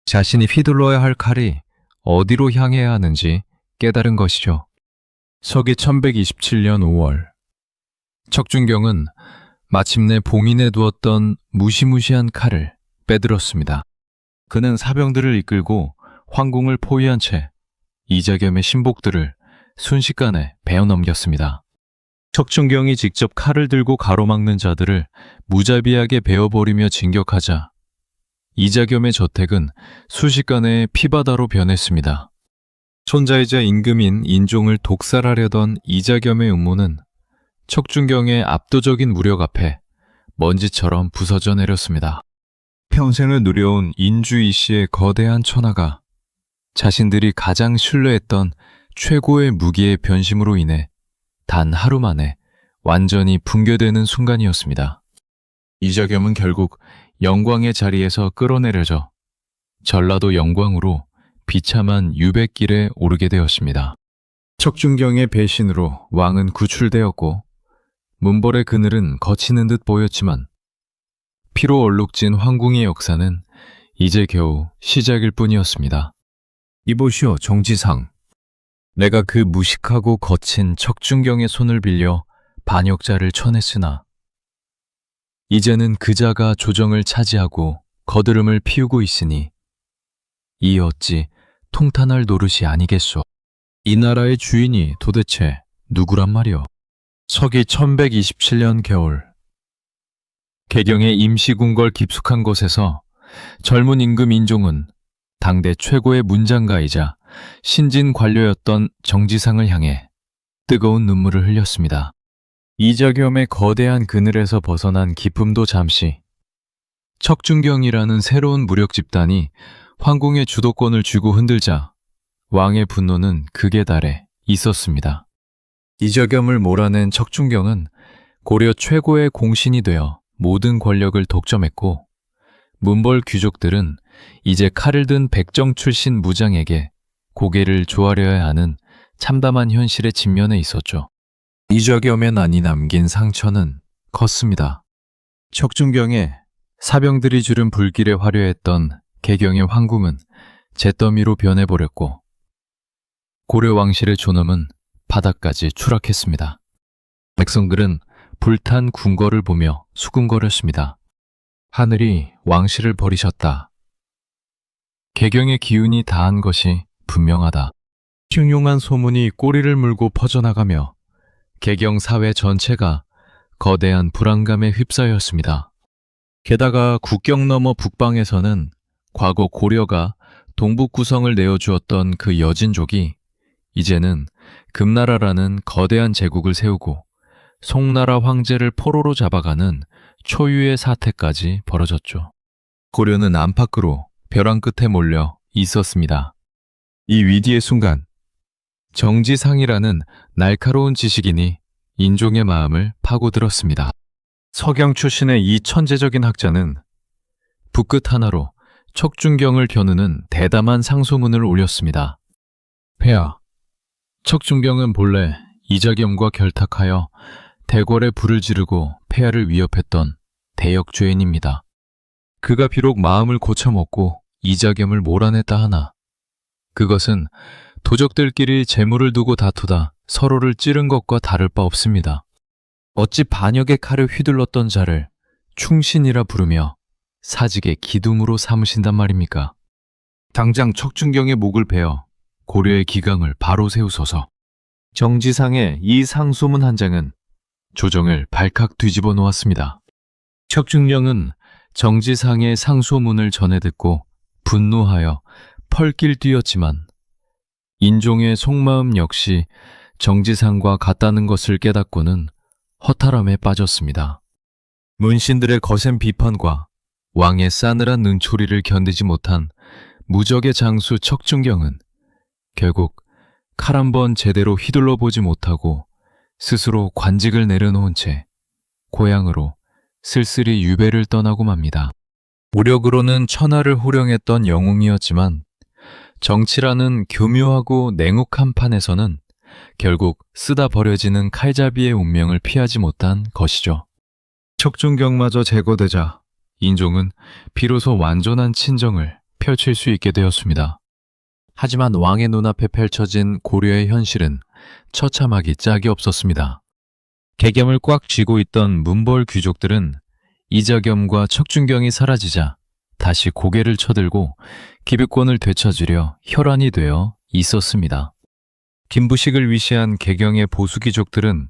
자신이 휘둘러야 할 칼이 어디로 향해야 하는지 깨달은 것이죠. 서기 1127년 5월 척준경은 마침내 봉인해 두었던 무시무시한 칼을 빼들었습니다. 그는 사병들을 이끌고 황궁을 포위한 채 이자겸의 신복들을 순식간에 베어 넘겼습니다. 척준경이 직접 칼을 들고 가로막는 자들을 무자비하게 베어버리며 진격하자 이자겸의 저택은 순식간에 피바다로 변했습니다. 손자이자 임금인 인종을 독살하려던 이자겸의 음모는 척준경의 압도적인 무력 앞에 먼지처럼 부서져 내렸습니다. 평생을 누려온 인주이 씨의 거대한 천하가 자신들이 가장 신뢰했던 최고의 무기의 변심으로 인해 단 하루 만에 완전히 붕괴되는 순간이었습니다. 이자겸은 결국 영광의 자리에서 끌어내려져 전라도 영광으로 비참한 유백길에 오르게 되었습니다. 척준경의 배신으로 왕은 구출되었고 문벌의 그늘은 거치는 듯 보였지만 피로 얼룩진 황궁의 역사는 이제 겨우 시작일 뿐이었습니다. 이보시오, 정지상. 내가 그 무식하고 거친 척준경의 손을 빌려 반역자를 쳐냈으나 이제는 그자가 조정을 차지하고 거드름을 피우고 있으니 이 어찌 통탄할 노릇이 아니겠소. 이 나라의 주인이 도대체 누구란 말이오. 서기 1127년 겨울 개경의 임시궁궐 깊숙한 곳에서 젊은 임금 인종은 당대 최고의 문장가이자 신진 관료였던 정지상을 향해 뜨거운 눈물을 흘렸습니다. 이자겸의 거대한 그늘에서 벗어난 기쁨도 잠시 척준경이라는 새로운 무력 집단이 황궁의 주도권을 쥐고 흔들자 왕의 분노는 극에 달해 있었습니다. 이자겸을 몰아낸 척준경은 고려 최고의 공신이 되어 모든 권력을 독점했고 문벌 귀족들은 이제 칼을 든 백정 출신 무장에게 고개를 조아려야 하는 참담한 현실의 직면에 있었죠. 이적염에 난이 남긴 상처는 컸습니다. 척준경에 사병들이 주른 불길에 화려했던 개경의 황궁은 잿더미로 변해버렸고 고려 왕실의 존엄은 바닥까지 추락했습니다. 백성들은 불탄 궁궐을 보며 수군거렸습니다. 하늘이 왕실을 버리셨다. 개경의 기운이 다한 것이 분명하다. 흉흉한 소문이 꼬리를 물고 퍼져나가며 개경 사회 전체가 거대한 불안감에 휩싸였습니다. 게다가 국경 너머 북방에서는 과거 고려가 동북 구성을 내어주었던 그 여진족이 이제는 금나라라는 거대한 제국을 세우고 송나라 황제를 포로로 잡아가는 초유의 사태까지 벌어졌죠. 고려는 안팎으로 벼랑 끝에 몰려 있었습니다. 이 위기의 순간 정지상이라는 날카로운 지식인이 인종의 마음을 파고들었습니다. 석양 출신의 이 천재적인 학자는 붓끝 하나로 척준경을 겨누는 대담한 상소문을 올렸습니다. 폐하, 척준경은 본래 이자겸과 결탁하여 대궐에 불을 지르고 폐하를 위협했던 대역죄인입니다. 그가 비록 마음을 고쳐먹고 이자겸을 몰아냈다 하나 그것은 도적들끼리 재물을 두고 다투다 서로를 찌른 것과 다를 바 없습니다. 어찌 반역의 칼을 휘둘렀던 자를 충신이라 부르며 사직의 기둥으로 삼으신단 말입니까? 당장 척준경의 목을 베어 고려의 기강을 바로 세우소서. 정지상의 이 상소문 한 장은 조정을 발칵 뒤집어 놓았습니다. 척준경은 정지상의 상소문을 전해 듣고 분노하여 펄길 뛰었지만 인종의 속마음 역시 정지상과 같다는 것을 깨닫고는 허탈함에 빠졌습니다. 문신들의 거센 비판과 왕의 싸늘한 능초리를 견디지 못한 무적의 장수 척준경은 결국 칼 한 번 제대로 휘둘러 보지 못하고 스스로 관직을 내려놓은 채 고향으로 쓸쓸히 유배를 떠나고 맙니다. 무력으로는 천하를 호령했던 영웅이었지만 정치라는 교묘하고 냉혹한 판에서는 결국 쓰다 버려지는 칼잡이의 운명을 피하지 못한 것이죠. 척준경마저 제거되자 인종은 비로소 완전한 친정을 펼칠 수 있게 되었습니다. 하지만 왕의 눈앞에 펼쳐진 고려의 현실은 처참하기 짝이 없었습니다. 개겸을 꽉 쥐고 있던 문벌 귀족들은 이자겸과 척준경이 사라지자 다시 고개를 쳐들고 기득권을 되찾으려 혈안이 되어 있었습니다. 김부식을 위시한 개경의 보수 귀족들은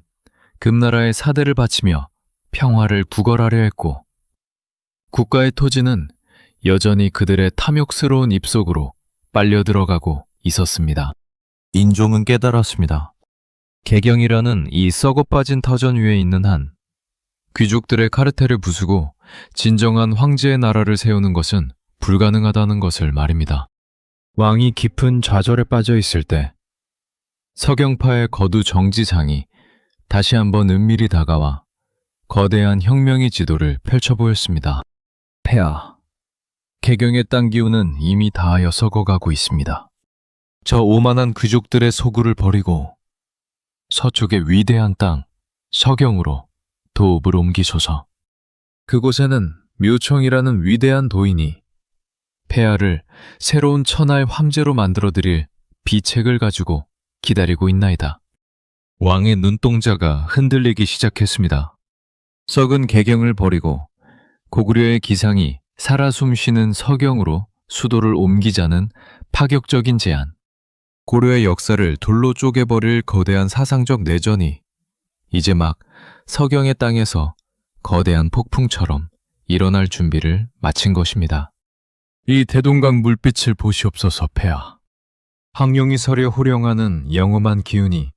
금나라의 사대를 바치며 평화를 구걸하려 했고 국가의 토지는 여전히 그들의 탐욕스러운 입속으로 빨려 들어가고 있었습니다. 인종은 깨달았습니다. 개경이라는 이 썩어 빠진 터전 위에 있는 한 귀족들의 카르텔을 부수고 진정한 황제의 나라를 세우는 것은 불가능하다는 것을 말입니다. 왕이 깊은 좌절에 빠져 있을 때 서경파의 거두 정지상이 다시 한번 은밀히 다가와 거대한 혁명의 지도를 펼쳐 보였습니다. 폐하, 개경의 땅 기운은 이미 다하여 썩어가고 있습니다. 저 오만한 귀족들의 소굴을 버리고 서쪽의 위대한 땅 서경으로 도읍을 옮기소서. 그곳에는 묘청이라는 위대한 도인이 폐하를 새로운 천하의 황제로 만들어드릴 비책을 가지고 기다리고 있나이다. 왕의 눈동자가 흔들리기 시작했습니다. 썩은 개경을 버리고 고구려의 기상이 살아 숨쉬는 서경으로 수도를 옮기자는 파격적인 제안. 고려의 역사를 돌로 쪼개버릴 거대한 사상적 내전이 이제 막 서경의 땅에서 거대한 폭풍처럼 일어날 준비를 마친 것입니다. 이 대동강 물빛을 보시옵소서 폐하. 황룡이 서려 호령하는 영험한 기운이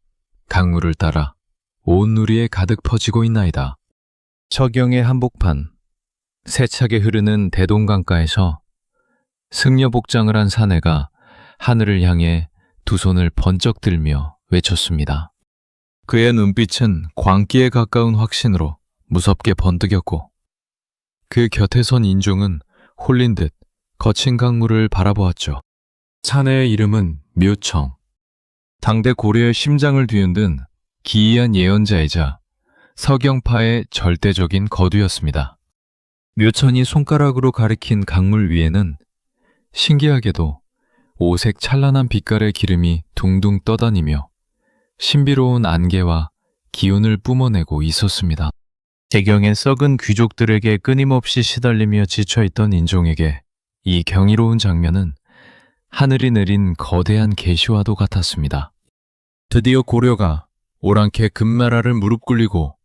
강물을 따라 온 누리에 가득 퍼지고 있나이다. 서경의 한복판, 세차게 흐르는 대동강가에서 승려복장을 한 사내가 하늘을 향해 두 손을 번쩍 들며 외쳤습니다. 그의 눈빛은 광기에 가까운 확신으로 무섭게 번득였고 그 곁에 선 인종은 홀린 듯 거친 강물을 바라보았죠. 사내의 이름은 묘청. 당대 고려의 심장을 뒤흔든 기이한 예언자이자 서경파의 절대적인 거두였습니다. 묘천이 손가락으로 가리킨 강물 위에는 신기하게도 오색 찬란한 빛깔의 기름이 둥둥 떠다니며 신비로운 안개와 기운을 뿜어내고 있었습니다. 개경의 썩은 귀족들에게 끊임없이 시달리며 지쳐있던 인종에게 이 경이로운 장면은 하늘이 내린 거대한 계시와도 같았습니다. 드디어 고려가 오랑캐 금나라를 무릎 꿇리고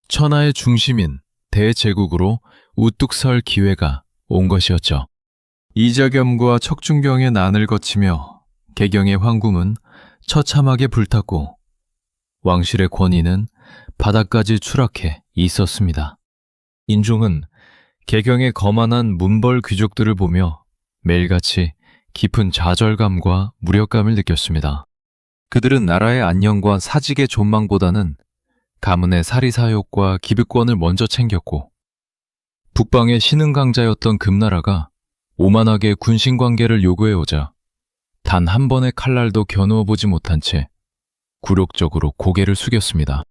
천하의 중심인 대제국으로 우뚝 설 기회가 온 것이었죠. 이자겸과 척준경의 난을 거치며 개경의 황궁은 처참하게 불탔고 왕실의 권위는 바닥까지 추락해 있었습니다. 인종은 개경의 거만한 문벌 귀족들을 보며 매일같이 깊은 좌절감과 무력감을 느꼈습니다. 그들은 나라의 안녕과 사직의 존망보다는 가문의 사리사욕과 기득권을 먼저 챙겼고 북방의 신흥강자였던 금나라가 오만하게 군신관계를 요구해오자 단 한 번의 칼날도 겨누어 보지 못한 채 굴욕적으로 고개를 숙였습니다.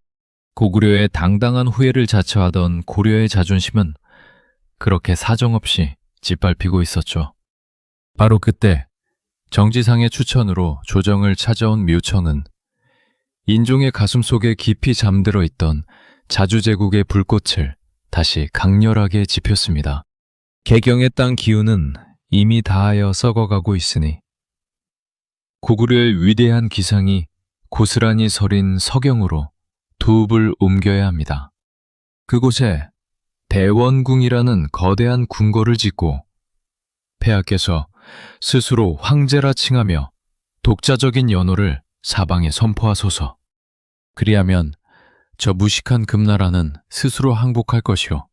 고구려의 당당한 후예를 자처하던 고려의 자존심은 그렇게 사정없이 짓밟히고 있었죠. 바로 그때 정지상의 추천으로 조정을 찾아온 묘청은 인종의 가슴속에 깊이 잠들어 있던 자주제국의 불꽃을 다시 강렬하게 지폈습니다. 개경의 땅 기운은 이미 다하여 썩어가고 있으니 고구려의 위대한 기상이 고스란히 서린 서경으로 두읍을 옮겨야 합니다. 그곳에 대원궁이라는 거대한 궁궐을 짓고 폐하께서 스스로 황제라 칭하며 독자적인 연호를 사방에 선포하소서. 그리하면 저 무식한 금나라는 스스로 항복할 것이요.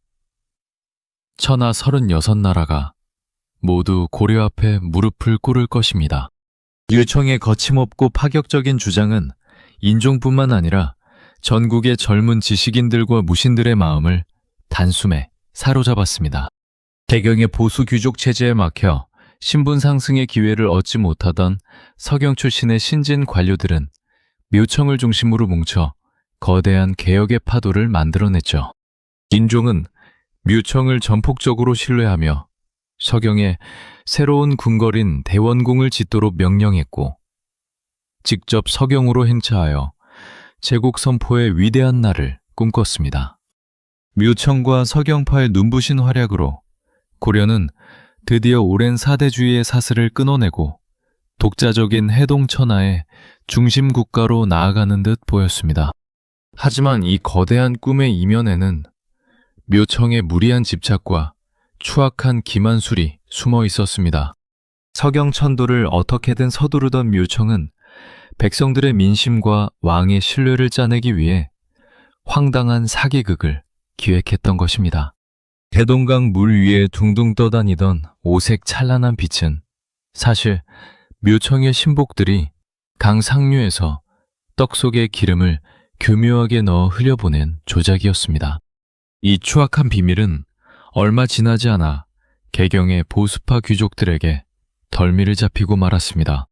천하 36나라가 모두 고려 앞에 무릎을 꿇을 것입니다. 류청의 거침없고 파격적인 주장은 인종뿐만 아니라 전국의 젊은 지식인들과 무신들의 마음을 단숨에 사로잡았습니다. 개경의 보수 귀족 체제에 막혀 신분 상승의 기회를 얻지 못하던 서경 출신의 신진 관료들은 묘청을 중심으로 뭉쳐 거대한 개혁의 파도를 만들어냈죠. 인종은 묘청을 전폭적으로 신뢰하며 서경에 새로운 궁궐인 대원궁을 짓도록 명령했고 직접 서경으로 행차하여 제국 선포의 위대한 날을 꿈꿨습니다. 묘청과 서경파의 눈부신 활약으로 고려는 드디어 오랜 사대주의의 사슬을 끊어내고 독자적인 해동천하의 중심 국가로 나아가는 듯 보였습니다. 하지만 이 거대한 꿈의 이면에는 묘청의 무리한 집착과 추악한 기만술이 숨어 있었습니다. 서경천도를 어떻게든 서두르던 묘청은 백성들의 민심과 왕의 신뢰를 짜내기 위해 황당한 사기극을 기획했던 것입니다. 대동강 물 위에 둥둥 떠다니던 오색 찬란한 빛은 사실 묘청의 신복들이 강 상류에서 떡 속에 기름을 교묘하게 넣어 흘려보낸 조작이었습니다. 이 추악한 비밀은 얼마 지나지 않아 개경의 보수파 귀족들에게 덜미를 잡히고 말았습니다.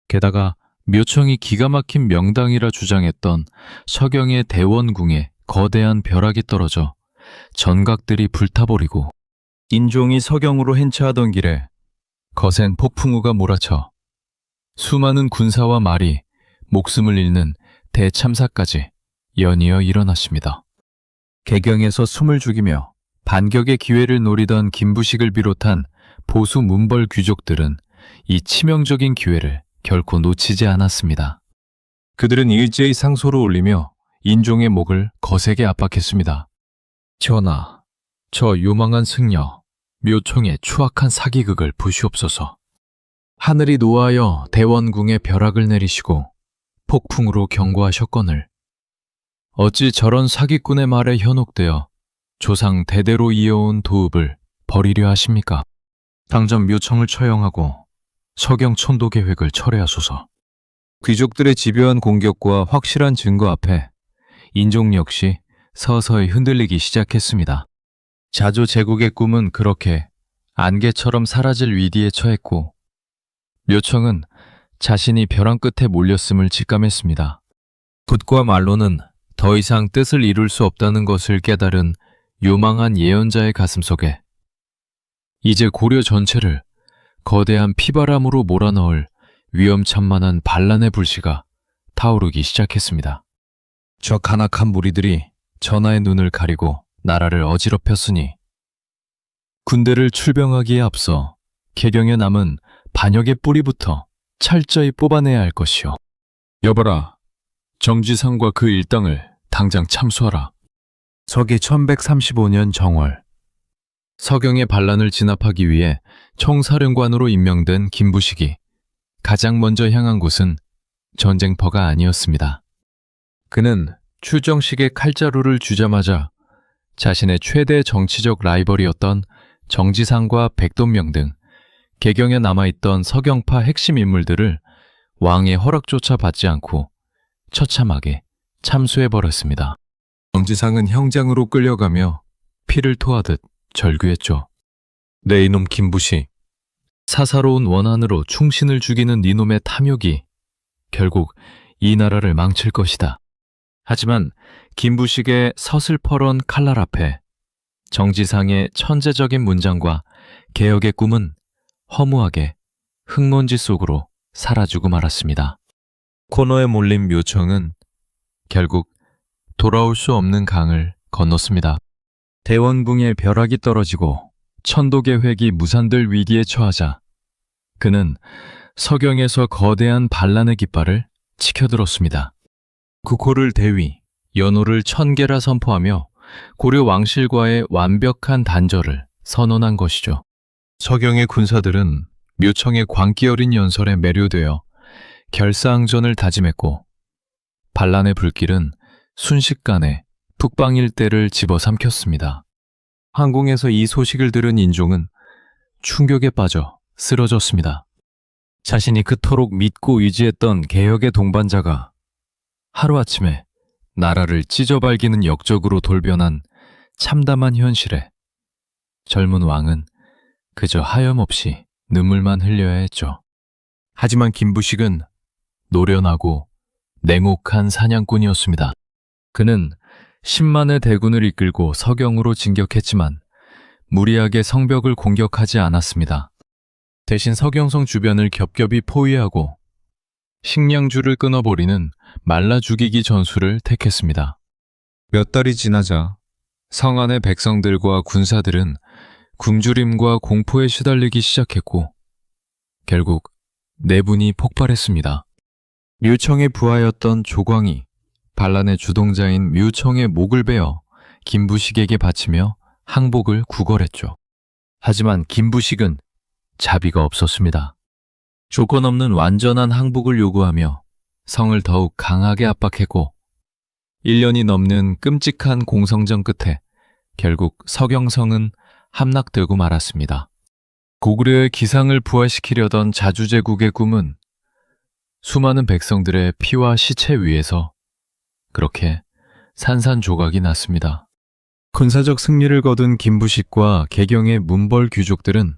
게다가 묘청이 기가 막힌 명당이라 주장했던 서경의 대원궁에 거대한 벼락이 떨어져 전각들이 불타버리고 인종이 서경으로 행차하던 길에 거센 폭풍우가 몰아쳐 수많은 군사와 말이 목숨을 잃는 대참사까지 연이어 일어났습니다. 개경에서 숨을 죽이며 반격의 기회를 노리던 김부식을 비롯한 보수 문벌 귀족들은 이 치명적인 기회를 결코 놓치지 않았습니다. 그들은 일제히 상소를 올리며 인종의 목을 거세게 압박했습니다. 전하, 저 요망한 승려 묘청의 추악한 사기극을 보시옵소서. 하늘이 노하여 대원궁에 벼락을 내리시고 폭풍으로 경고하셨거늘 어찌 저런 사기꾼의 말에 현혹되어 조상 대대로 이어온 도읍을 버리려 하십니까? 당장 묘청을 처형하고 서경 천도 계획을 철회하소서. 귀족들의 집요한 공격과 확실한 증거 앞에 인종 역시 서서히 흔들리기 시작했습니다. 자조 제국의 꿈은 그렇게 안개처럼 사라질 위기에 처했고 묘청은 자신이 벼랑 끝에 몰렸음을 직감했습니다. 굿과 말로는 더 이상 뜻을 이룰 수 없다는 것을 깨달은 요망한 예언자의 가슴속에 이제 고려 전체를 거대한 피바람으로 몰아넣을 위험천만한 반란의 불씨가 타오르기 시작했습니다. 저 간악한 무리들이 전하의 눈을 가리고 나라를 어지럽혔으니 군대를 출병하기에 앞서 개경에 남은 반역의 뿌리부터 철저히 뽑아내야 할 것이오. 여봐라, 정지상과 그 일당을 당장 참수하라. 서기 1135년 정월, 서경의 반란을 진압하기 위해 총사령관으로 임명된 김부식이 가장 먼저 향한 곳은 전쟁터가 아니었습니다. 그는 추정식의 칼자루를 쥐자마자 자신의 최대 정치적 라이벌이었던 정지상과 백돈명 등 개경에 남아있던 서경파 핵심 인물들을 왕의 허락조차 받지 않고 처참하게 참수해버렸습니다. 정지상은 형장으로 끌려가며 피를 토하듯 절규했죠. 내 이놈 김부식, 사사로운 원한으로 충신을 죽이는 니놈의 탐욕이 결국 이 나라를 망칠 것이다. 하지만 김부식의 서슬퍼런 칼날 앞에 정지상의 천재적인 문장과 개혁의 꿈은 허무하게 흙먼지 속으로 사라지고 말았습니다. 코너에 몰린 묘청은 결국 돌아올 수 없는 강을 건넜습니다. 대원궁의 벼락이 떨어지고 천도계획이 무산될 위기에 처하자 그는 서경에서 거대한 반란의 깃발을 치켜들었습니다. 국호를 대위, 연호를 천계라 선포하며 고려 왕실과의 완벽한 단절을 선언한 것이죠. 서경의 군사들은 묘청의 광기 어린 연설에 매료되어 결사항전을 다짐했고 반란의 불길은 순식간에 북방 일대를 집어삼켰습니다. 항공에서 이 소식을 들은 인종은 충격에 빠져 쓰러졌습니다. 자신이 그토록 믿고 의지했던 개혁의 동반자가 하루아침에 나라를 찢어발기는 역적으로 돌변한 참담한 현실에 젊은 왕은 그저 하염없이 눈물만 흘려야 했죠. 하지만 김부식은 노련하고 냉혹한 사냥꾼이었습니다. 그는 10만의 대군을 이끌고 서경으로 진격했지만 무리하게 성벽을 공격하지 않았습니다. 대신 서경성 주변을 겹겹이 포위하고 식량줄을 끊어버리는 말라 죽이기 전술을 택했습니다. 몇 달이 지나자 성 안의 백성들과 군사들은 굶주림과 공포에 시달리기 시작했고 결국 내분이 폭발했습니다. 묘청의 부하였던 조광이 반란의 주동자인 묘청의 목을 베어 김부식에게 바치며 항복을 구걸했죠. 하지만 김부식은 자비가 없었습니다. 조건 없는 완전한 항복을 요구하며 성을 더욱 강하게 압박했고 1년이 넘는 끔찍한 공성전 끝에 결국 서경성은 함락되고 말았습니다. 고구려의 기상을 부활시키려던 자주제국의 꿈은 수많은 백성들의 피와 시체 위에서 그렇게 산산조각이 났습니다. 군사적 승리를 거둔 김부식과 개경의 문벌 귀족들은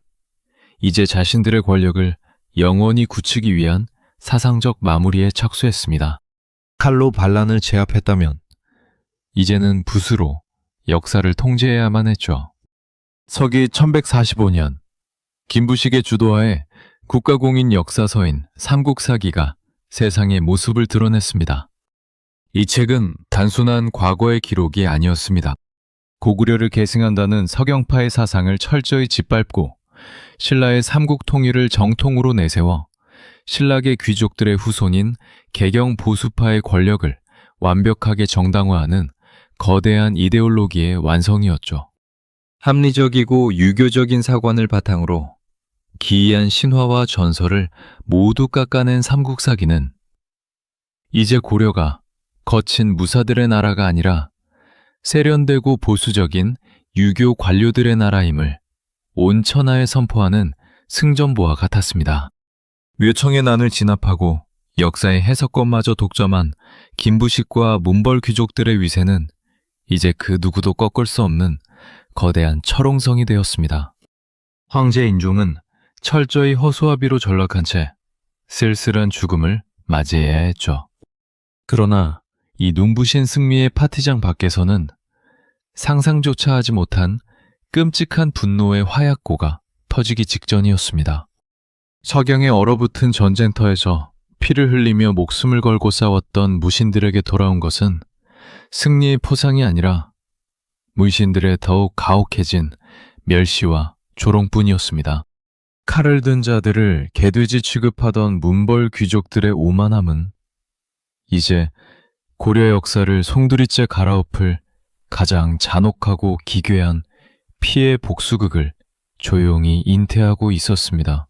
이제 자신들의 권력을 영원히 굳히기 위한 사상적 마무리에 착수했습니다. 칼로 반란을 제압했다면 이제는 붓으로 역사를 통제해야만 했죠. 서기 1145년 김부식의 주도하에 국가공인 역사서인 삼국사기가 세상의 모습을 드러냈습니다. 이 책은 단순한 과거의 기록이 아니었습니다. 고구려를 계승한다는 서경파의 사상을 철저히 짓밟고 신라의 삼국 통일을 정통으로 내세워 신라계 귀족들의 후손인 개경 보수파의 권력을 완벽하게 정당화하는 거대한 이데올로기의 완성이었죠. 합리적이고 유교적인 사관을 바탕으로 기이한 신화와 전설을 모두 깎아낸 삼국사기는 이제 고려가 거친 무사들의 나라가 아니라 세련되고 보수적인 유교 관료들의 나라임을 온 천하에 선포하는 승전보와 같았습니다. 묘청의 난을 진압하고 역사의 해석권마저 독점한 김부식과 문벌 귀족들의 위세는 이제 그 누구도 꺾을 수 없는 거대한 철옹성이 되었습니다. 황제 인종은 철저히 허수아비로 전락한 채 쓸쓸한 죽음을 맞이해야 했죠. 그러나 이 눈부신 승리의 파티장 밖에서는 상상조차 하지 못한 끔찍한 분노의 화약고가 터지기 직전이었습니다. 석양에 얼어붙은 전쟁터에서 피를 흘리며 목숨을 걸고 싸웠던 무신들에게 돌아온 것은 승리의 포상이 아니라 문신들의 더욱 가혹해진 멸시와 조롱뿐이었습니다. 칼을 든 자들을 개돼지 취급하던 문벌 귀족들의 오만함은 이제 고려 역사를 송두리째 갈아엎을 가장 잔혹하고 기괴한 피해 복수극을 조용히 잉태하고 있었습니다.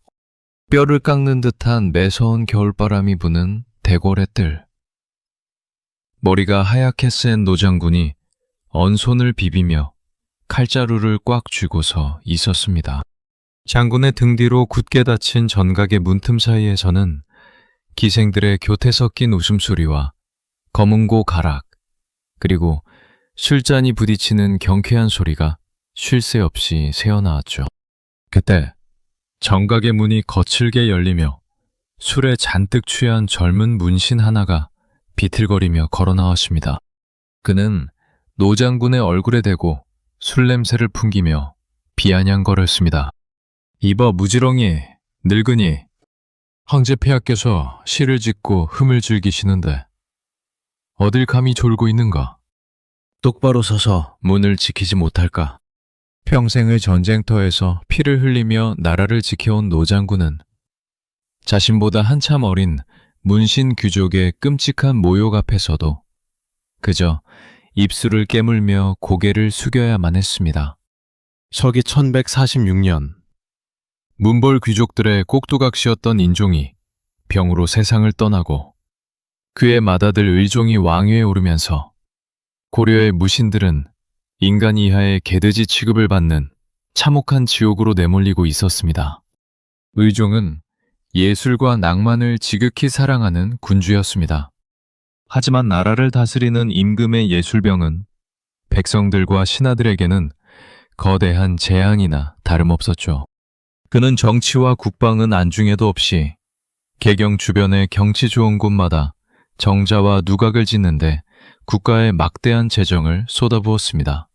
뼈를 깎는 듯한 매서운 겨울바람이 부는 대궐의 뜰. 머리가 하얗게 센 노장군이 언손을 비비며 칼자루를 꽉 쥐고서 있었습니다. 장군의 등 뒤로 굳게 닫힌 전각의 문틈 사이에서는 기생들의 교태 섞인 웃음소리와 검은고 가락, 그리고 술잔이 부딪히는 경쾌한 소리가 쉴 새 없이 새어나왔죠. 그때 정각의 문이 거칠게 열리며 술에 잔뜩 취한 젊은 문신 하나가 비틀거리며 걸어 나왔습니다. 그는 노장군의 얼굴에 대고 술 냄새를 풍기며 비아냥거렸습니다. 이봐 무지렁이, 늙은이, 황제 폐하께서 시를 짓고 흠을 즐기시는데 어딜 감히 졸고 있는가? 똑바로 서서 문을 지키지 못할까? 평생을 전쟁터에서 피를 흘리며 나라를 지켜온 노장군은 자신보다 한참 어린 문신 귀족의 끔찍한 모욕 앞에서도 그저 입술을 깨물며 고개를 숙여야만 했습니다. 서기 1146년 문벌 귀족들의 꼭두각시였던 인종이 병으로 세상을 떠나고 그의 맏아들 의종이 왕위에 오르면서 고려의 무신들은 인간 이하의 개돼지 취급을 받는 참혹한 지옥으로 내몰리고 있었습니다. 의종은 예술과 낭만을 지극히 사랑하는 군주였습니다. 하지만 나라를 다스리는 임금의 예술병은 백성들과 신하들에게는 거대한 재앙이나 다름없었죠. 그는 정치와 국방은 안중에도 없이 개경 주변의 경치 좋은 곳마다 정자와 누각을 짓는데 국가의 막대한 재정을 쏟아부었습니다.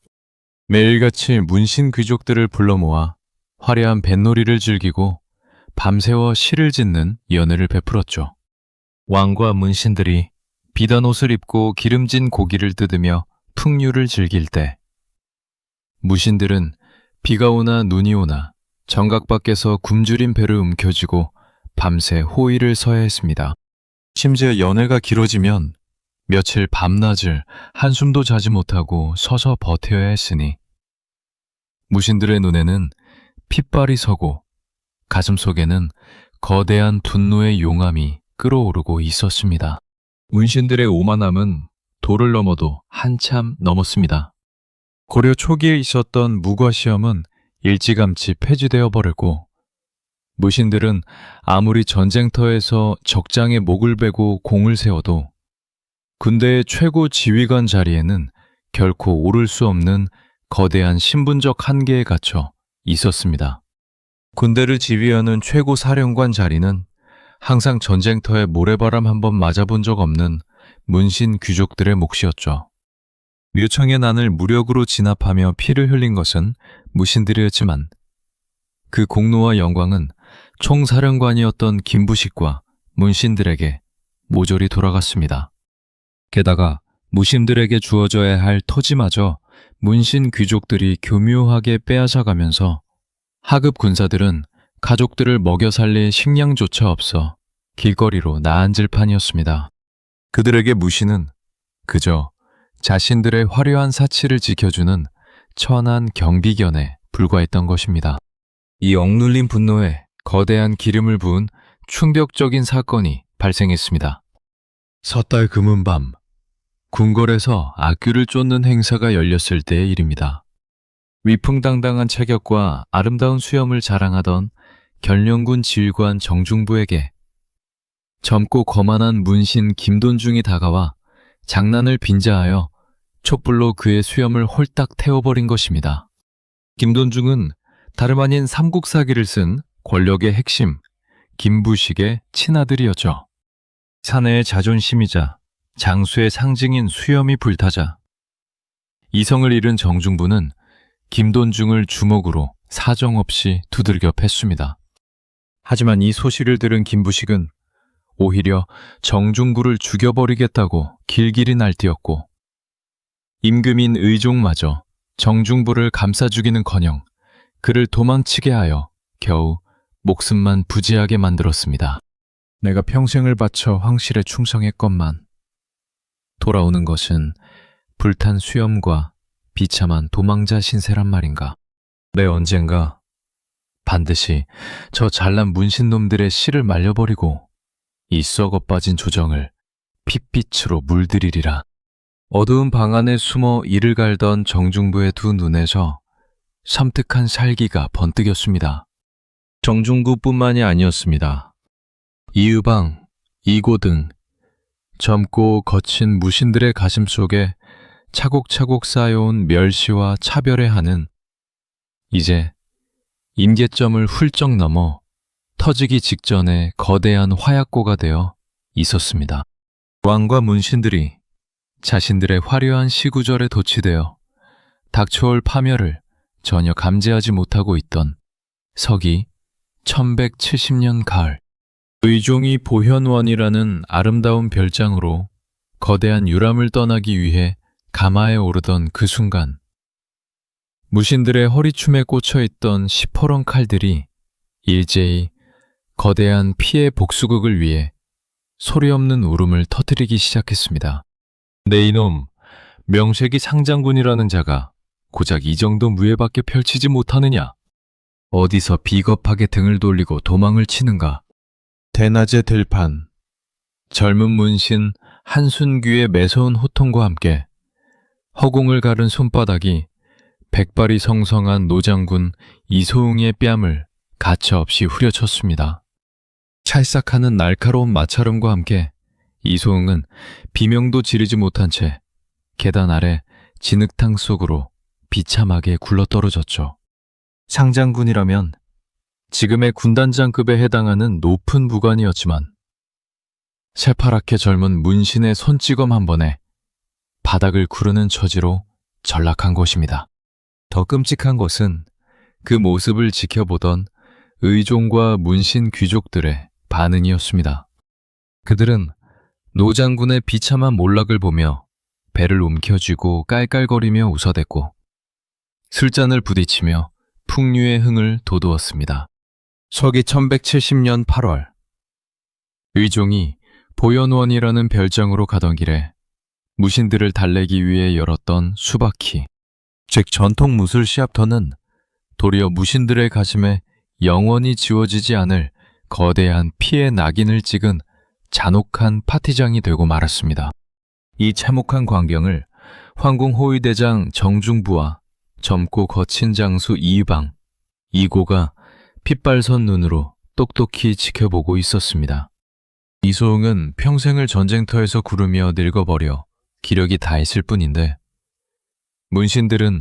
매일같이 문신 귀족들을 불러 모아 화려한 뱃놀이를 즐기고 밤새워 시를 짓는 연회를 베풀었죠. 왕과 문신들이 비단 옷을 입고 기름진 고기를 뜯으며 풍류를 즐길 때 무신들은 비가 오나 눈이 오나 정각 밖에서 굶주린 배를 움켜쥐고 밤새 호의를 서야 했습니다. 심지어 연회가 길어지면 며칠 밤낮을 한숨도 자지 못하고 서서 버텨야 했으니 무신들의 눈에는 핏발이 서고 가슴속에는 거대한 분노의 용암이 끓어오르고 있었습니다. 문신들의 오만함은 도를 넘어도 한참 넘었습니다. 고려 초기에 있었던 무과시험은 일찌감치 폐지되어 버렸고 무신들은 아무리 전쟁터에서 적장에 목을 베고 공을 세워도 군대의 최고 지휘관 자리에는 결코 오를 수 없는 거대한 신분적 한계에 갇혀 있었습니다. 군대를 지휘하는 최고 사령관 자리는 항상 전쟁터에 모래바람 한번 맞아본 적 없는 문신 귀족들의 몫이었죠. 묘청의 난을 무력으로 진압하며 피를 흘린 것은 무신들이었지만 그 공로와 영광은 총사령관이었던 김부식과 문신들에게 모조리 돌아갔습니다. 게다가 무신들에게 주어져야 할 토지마저 문신 귀족들이 교묘하게 빼앗아가면서 하급 군사들은 가족들을 먹여 살릴 식량조차 없어 길거리로 나앉을 판이었습니다. 그들에게 무신은 그저 자신들의 화려한 사치를 지켜주는 천한 경비견에 불과했던 것입니다. 이 억눌린 분노에 거대한 기름을 부은 충격적인 사건이 발생했습니다. 섣달 금은밤, 궁궐에서 악귀를 쫓는 행사가 열렸을 때의 일입니다. 위풍당당한 체격과 아름다운 수염을 자랑하던 견령군 지휘관 정중부에게 젊고 거만한 문신 김돈중이 다가와 장난을 빈자하여 촛불로 그의 수염을 홀딱 태워버린 것입니다. 김돈중은 다름 아닌 삼국사기를 쓴 권력의 핵심, 김부식의 친아들이었죠. 사내의 자존심이자 장수의 상징인 수염이 불타자 이성을 잃은 정중부는 김돈중을 주먹으로 사정없이 두들겨 팼습니다. 하지만 이 소식을 들은 김부식은 오히려 정중부를 죽여버리겠다고 길길이 날뛰었고 임금인 의종마저 정중부를 감싸 죽이는커녕 그를 도망치게 하여 겨우 목숨만 부지하게 만들었습니다. 내가 평생을 바쳐 황실에 충성했건만 돌아오는 것은 불탄 수염과 비참한 도망자 신세란 말인가. 내 언젠가 반드시 저 잘난 문신놈들의 씨를 말려버리고 이 썩어 빠진 조정을 핏빛으로 물들이리라. 어두운 방 안에 숨어 이를 갈던 정중부의 두 눈에서 섬뜩한 살기가 번뜩였습니다. 정중부뿐만이 아니었습니다. 이유방, 이고 등 젊고 거친 무신들의 가슴 속에 차곡차곡 쌓여온 멸시와 차별의 한은 이제 임계점을 훌쩍 넘어 터지기 직전에 거대한 화약고가 되어 있었습니다. 왕과 문신들이 자신들의 화려한 시구절에 도취되어 닥쳐올 파멸을 전혀 감지하지 못하고 있던 서기 1170년 가을, 의종이 보현원이라는 아름다운 별장으로 거대한 유람을 떠나기 위해 가마에 오르던 그 순간 무신들의 허리춤에 꽂혀있던 시퍼런 칼들이 일제히 거대한 피해 복수극을 위해 소리 없는 울음을 터뜨리기 시작했습니다. 네 이놈, 명색이 상장군이라는 자가 고작 이 정도 무예밖에 펼치지 못하느냐? 어디서 비겁하게 등을 돌리고 도망을 치는가? 대낮의 들판, 젊은 문신 한순규의 매서운 호통과 함께 허공을 가른 손바닥이 백발이 성성한 노장군 이소웅의 뺨을 가차없이 후려쳤습니다. 찰싹하는 날카로운 마찰음과 함께 이소웅은 비명도 지르지 못한 채 계단 아래 진흙탕 속으로 비참하게 굴러떨어졌죠. 상장군이라면 지금의 군단장급에 해당하는 높은 부관이었지만 새파랗게 젊은 문신의 손찌검 한 번에 바닥을 구르는 처지로 전락한 것입니다. 더 끔찍한 것은 그 모습을 지켜보던 의종과 문신 귀족들의 반응이었습니다. 그들은 노장군의 비참한 몰락을 보며 배를 움켜쥐고 깔깔거리며 웃어댔고 술잔을 부딪히며 풍류의 흥을 돋우었습니다. 서기 1170년 8월, 의종이 보현원이라는 별장으로 가던 길에 무신들을 달래기 위해 열었던 수바키, 즉 전통 무술 시합터는 도리어 무신들의 가슴에 영원히 지워지지 않을 거대한 피의 낙인을 찍은 잔혹한 파티장이 되고 말았습니다. 이 참혹한 광경을 황궁 호위대장 정중부와 젊고 거친 장수 이방, 이고가 핏발선 눈으로 똑똑히 지켜보고 있었습니다. 이소웅은 평생을 전쟁터에서 구르며 늙어버려 기력이 다했을 뿐인데 문신들은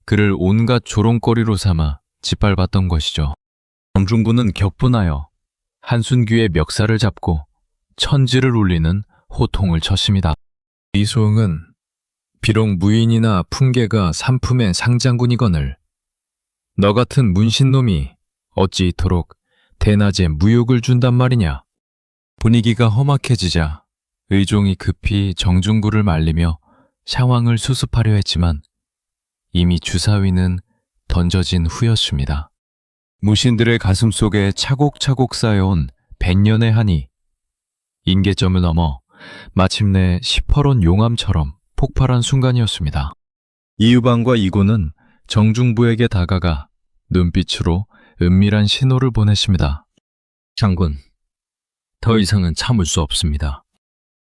그를 온갖 조롱거리로 삼아 짓밟았던 것이죠. 정중부는 격분하여 한순규의 멱살을 잡고 천지를 울리는 호통을 쳤습니다. 이소웅은 비록 무인이나 풍계가 삼품의 상장군이거늘 너 같은 문신놈이 어찌 이토록 대낮에 무욕을 준단 말이냐. 분위기가 험악해지자 의종이 급히 정중부를 말리며 상황을 수습하려 했지만 이미 주사위는 던져진 후였습니다. 무신들의 가슴 속에 차곡차곡 쌓여온 100년의 한이 임계점을 넘어 마침내 시퍼런 용암처럼 폭발한 순간이었습니다. 이유방과 이고는 정중부에게 다가가 눈빛으로 은밀한 신호를 보냈습니다. 장군, 더 이상은 참을 수 없습니다.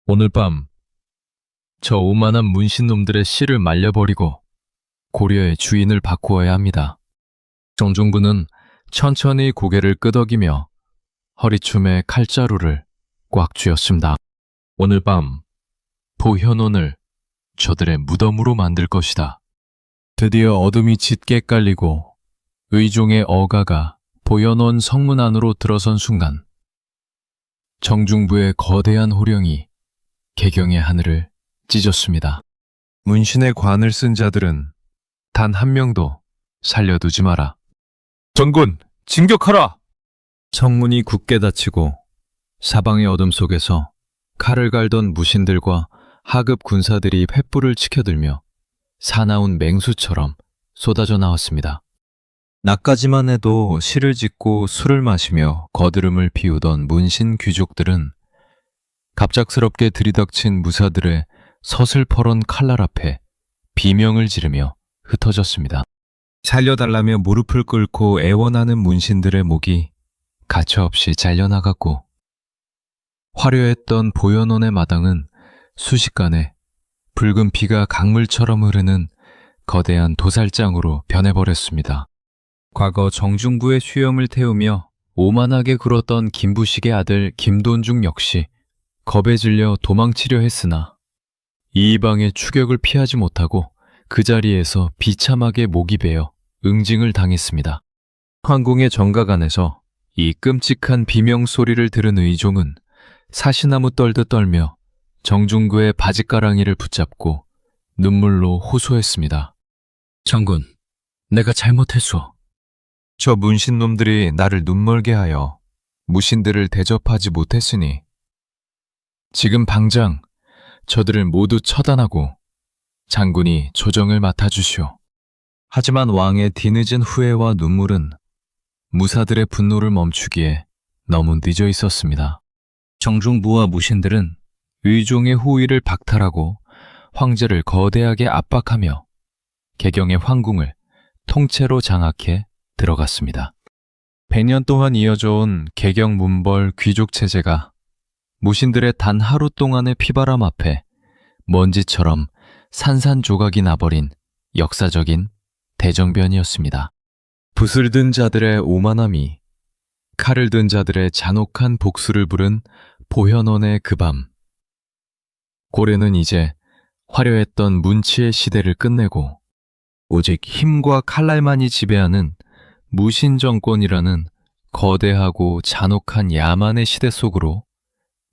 오늘 밤 저 오만한 문신놈들의 씨를 말려버리고 고려의 주인을 바꾸어야 합니다. 정중부는 천천히 고개를 끄덕이며 허리춤에 칼자루를 꽉 쥐었습니다. 오늘 밤 보현원을 저들의 무덤으로 만들 것이다. 드디어 어둠이 짙게 깔리고 의종의 어가가 보현원 성문 안으로 들어선 순간 정중부의 거대한 호령이 개경의 하늘을 찢었습니다. 문신의 관을 쓴 자들은 단 한 명도 살려두지 마라. 전군, 진격하라! 성문이 굳게 닫히고 사방의 어둠 속에서 칼을 갈던 무신들과 하급 군사들이 횃불을 치켜들며 사나운 맹수처럼 쏟아져 나왔습니다. 나까지만 해도 시를 짓고 술을 마시며 거드름을 피우던 문신 귀족들은 갑작스럽게 들이닥친 무사들의 서슬퍼런 칼날 앞에 비명을 지르며 흩어졌습니다. 살려달라며 무릎을 꿇고 애원하는 문신들의 목이 가차없이 잘려나갔고 화려했던 보현원의 마당은 순식간에 붉은 피가 강물처럼 흐르는 거대한 도살장으로 변해버렸습니다. 과거 정중부의 수염을 태우며 오만하게 굴었던 김부식의 아들 김돈중 역시 겁에 질려 도망치려 했으나 이방의 추격을 피하지 못하고 그 자리에서 비참하게 목이 베어 응징을 당했습니다. 황궁의 정각 안에서 이 끔찍한 비명 소리를 들은 의종은 사시나무 떨듯 떨며 정중구의 바짓가랑이를 붙잡고 눈물로 호소했습니다. 장군, 내가 잘못했소. 저 문신놈들이 나를 눈멀게 하여 무신들을 대접하지 못했으니 지금 당장 저들을 모두 처단하고 장군이 조정을 맡아주시오. 하지만 왕의 뒤늦은 후회와 눈물은 무사들의 분노를 멈추기에 너무 늦어 있었습니다. 정중부와 무신들은 의종의 호위를 박탈하고 황제를 거대하게 압박하며 개경의 황궁을 통째로 장악해 들어갔습니다. 100년 동안 이어져온 개경 문벌 귀족 체제가 무신들의 단 하루 동안의 피바람 앞에 먼지처럼 산산조각이 나버린 역사적인 대정변이었습니다. 붓을 든 자들의 오만함이 칼을 든 자들의 잔혹한 복수를 부른 보현원의 그 밤. 고려는 이제 화려했던 문치의 시대를 끝내고 오직 힘과 칼날만이 지배하는 무신정권이라는 거대하고 잔혹한 야만의 시대 속으로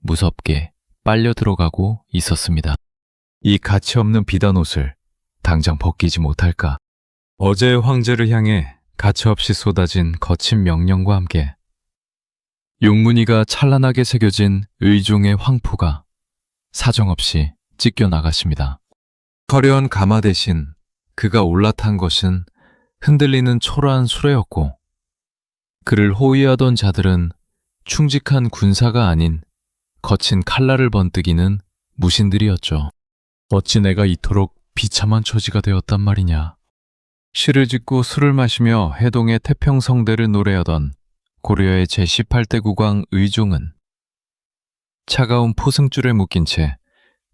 무섭게 빨려 들어가고 있었습니다. 이 가치없는 비단옷을 당장 벗기지 못할까? 어제의 황제를 향해 가차없이 쏟아진 거친 명령과 함께 용문이가 찬란하게 새겨진 의종의 황포가 사정없이 찢겨 나갔습니다. 화려한 가마 대신 그가 올라탄 것은 흔들리는 초라한 수레였고 그를 호위하던 자들은 충직한 군사가 아닌 거친 칼날을 번뜩이는 무신들이었죠. 어찌 내가 이토록 비참한 처지가 되었단 말이냐. 시를 짓고 술을 마시며 해동의 태평성대를 노래하던 고려의 제18대 국왕 의종은 차가운 포승줄에 묶인 채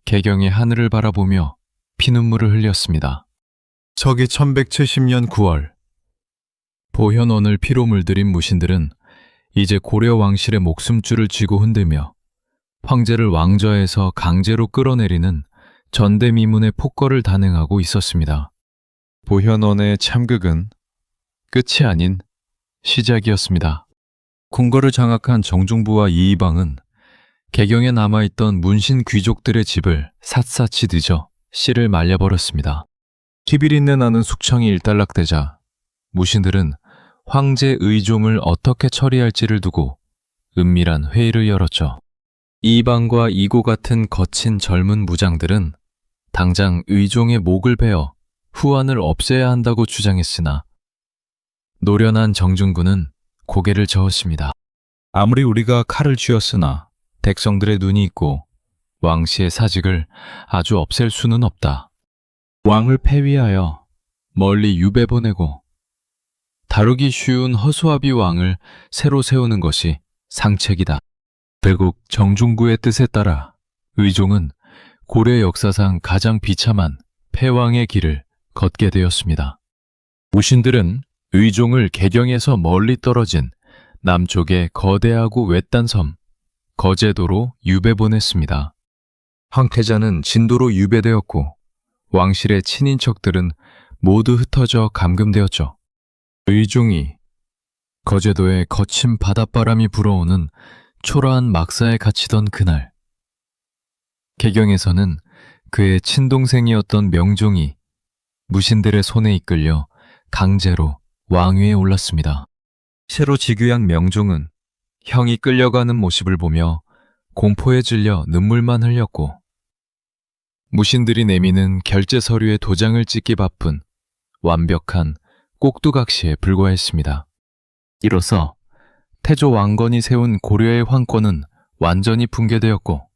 개경의 하늘을 바라보며 피눈물을 흘렸습니다. 저기 1170년 9월 보현원을 피로 물들인 무신들은 이제 고려 왕실의 목숨줄을 쥐고 흔들며 황제를 왕좌에서 강제로 끌어내리는 전대미문의 폭거를 단행하고 있었습니다. 보현원의 참극은 끝이 아닌 시작이었습니다. 궁궐을 장악한 정중부와 이이방은 개경에 남아있던 문신 귀족들의 집을 샅샅이 뒤져 씨를 말려버렸습니다. 티비린내 나는 숙청이 일단락되자 무신들은 황제 의종을 어떻게 처리할지를 두고 은밀한 회의를 열었죠. 이방과 이고 같은 거친 젊은 무장들은 당장 의종의 목을 베어 후환을 없애야 한다고 주장했으나 노련한 정중군은 고개를 저었습니다. 아무리 우리가 칼을 쥐었으나 백성들의 눈이 있고 왕씨의 사직을 아주 없앨 수는 없다. 왕을 폐위하여 멀리 유배 보내고 다루기 쉬운 허수아비 왕을 새로 세우는 것이 상책이다. 결국 정중구의 뜻에 따라 의종은 고려 역사상 가장 비참한 패왕의 길을 걷게 되었습니다. 무신들은 의종을 개경에서 멀리 떨어진 남쪽의 거대하고 외딴 섬 거제도로 유배 보냈습니다. 황태자는 진도로 유배되었고 왕실의 친인척들은 모두 흩어져 감금되었죠. 의종이 거제도에 거친 바닷바람이 불어오는 초라한 막사에 갇히던 그날, 개경에서는 그의 친동생이었던 명종이 무신들의 손에 이끌려 강제로 왕위에 올랐습니다. 새로 즉위한 명종은 형이 끌려가는 모습을 보며 공포에 질려 눈물만 흘렸고, 무신들이 내미는 결제 서류에 도장을 찍기 바쁜 완벽한 꼭두각시에 불과했습니다. 이로써 태조 왕건이 세운 고려의 황권은 완전히 붕괴되었고,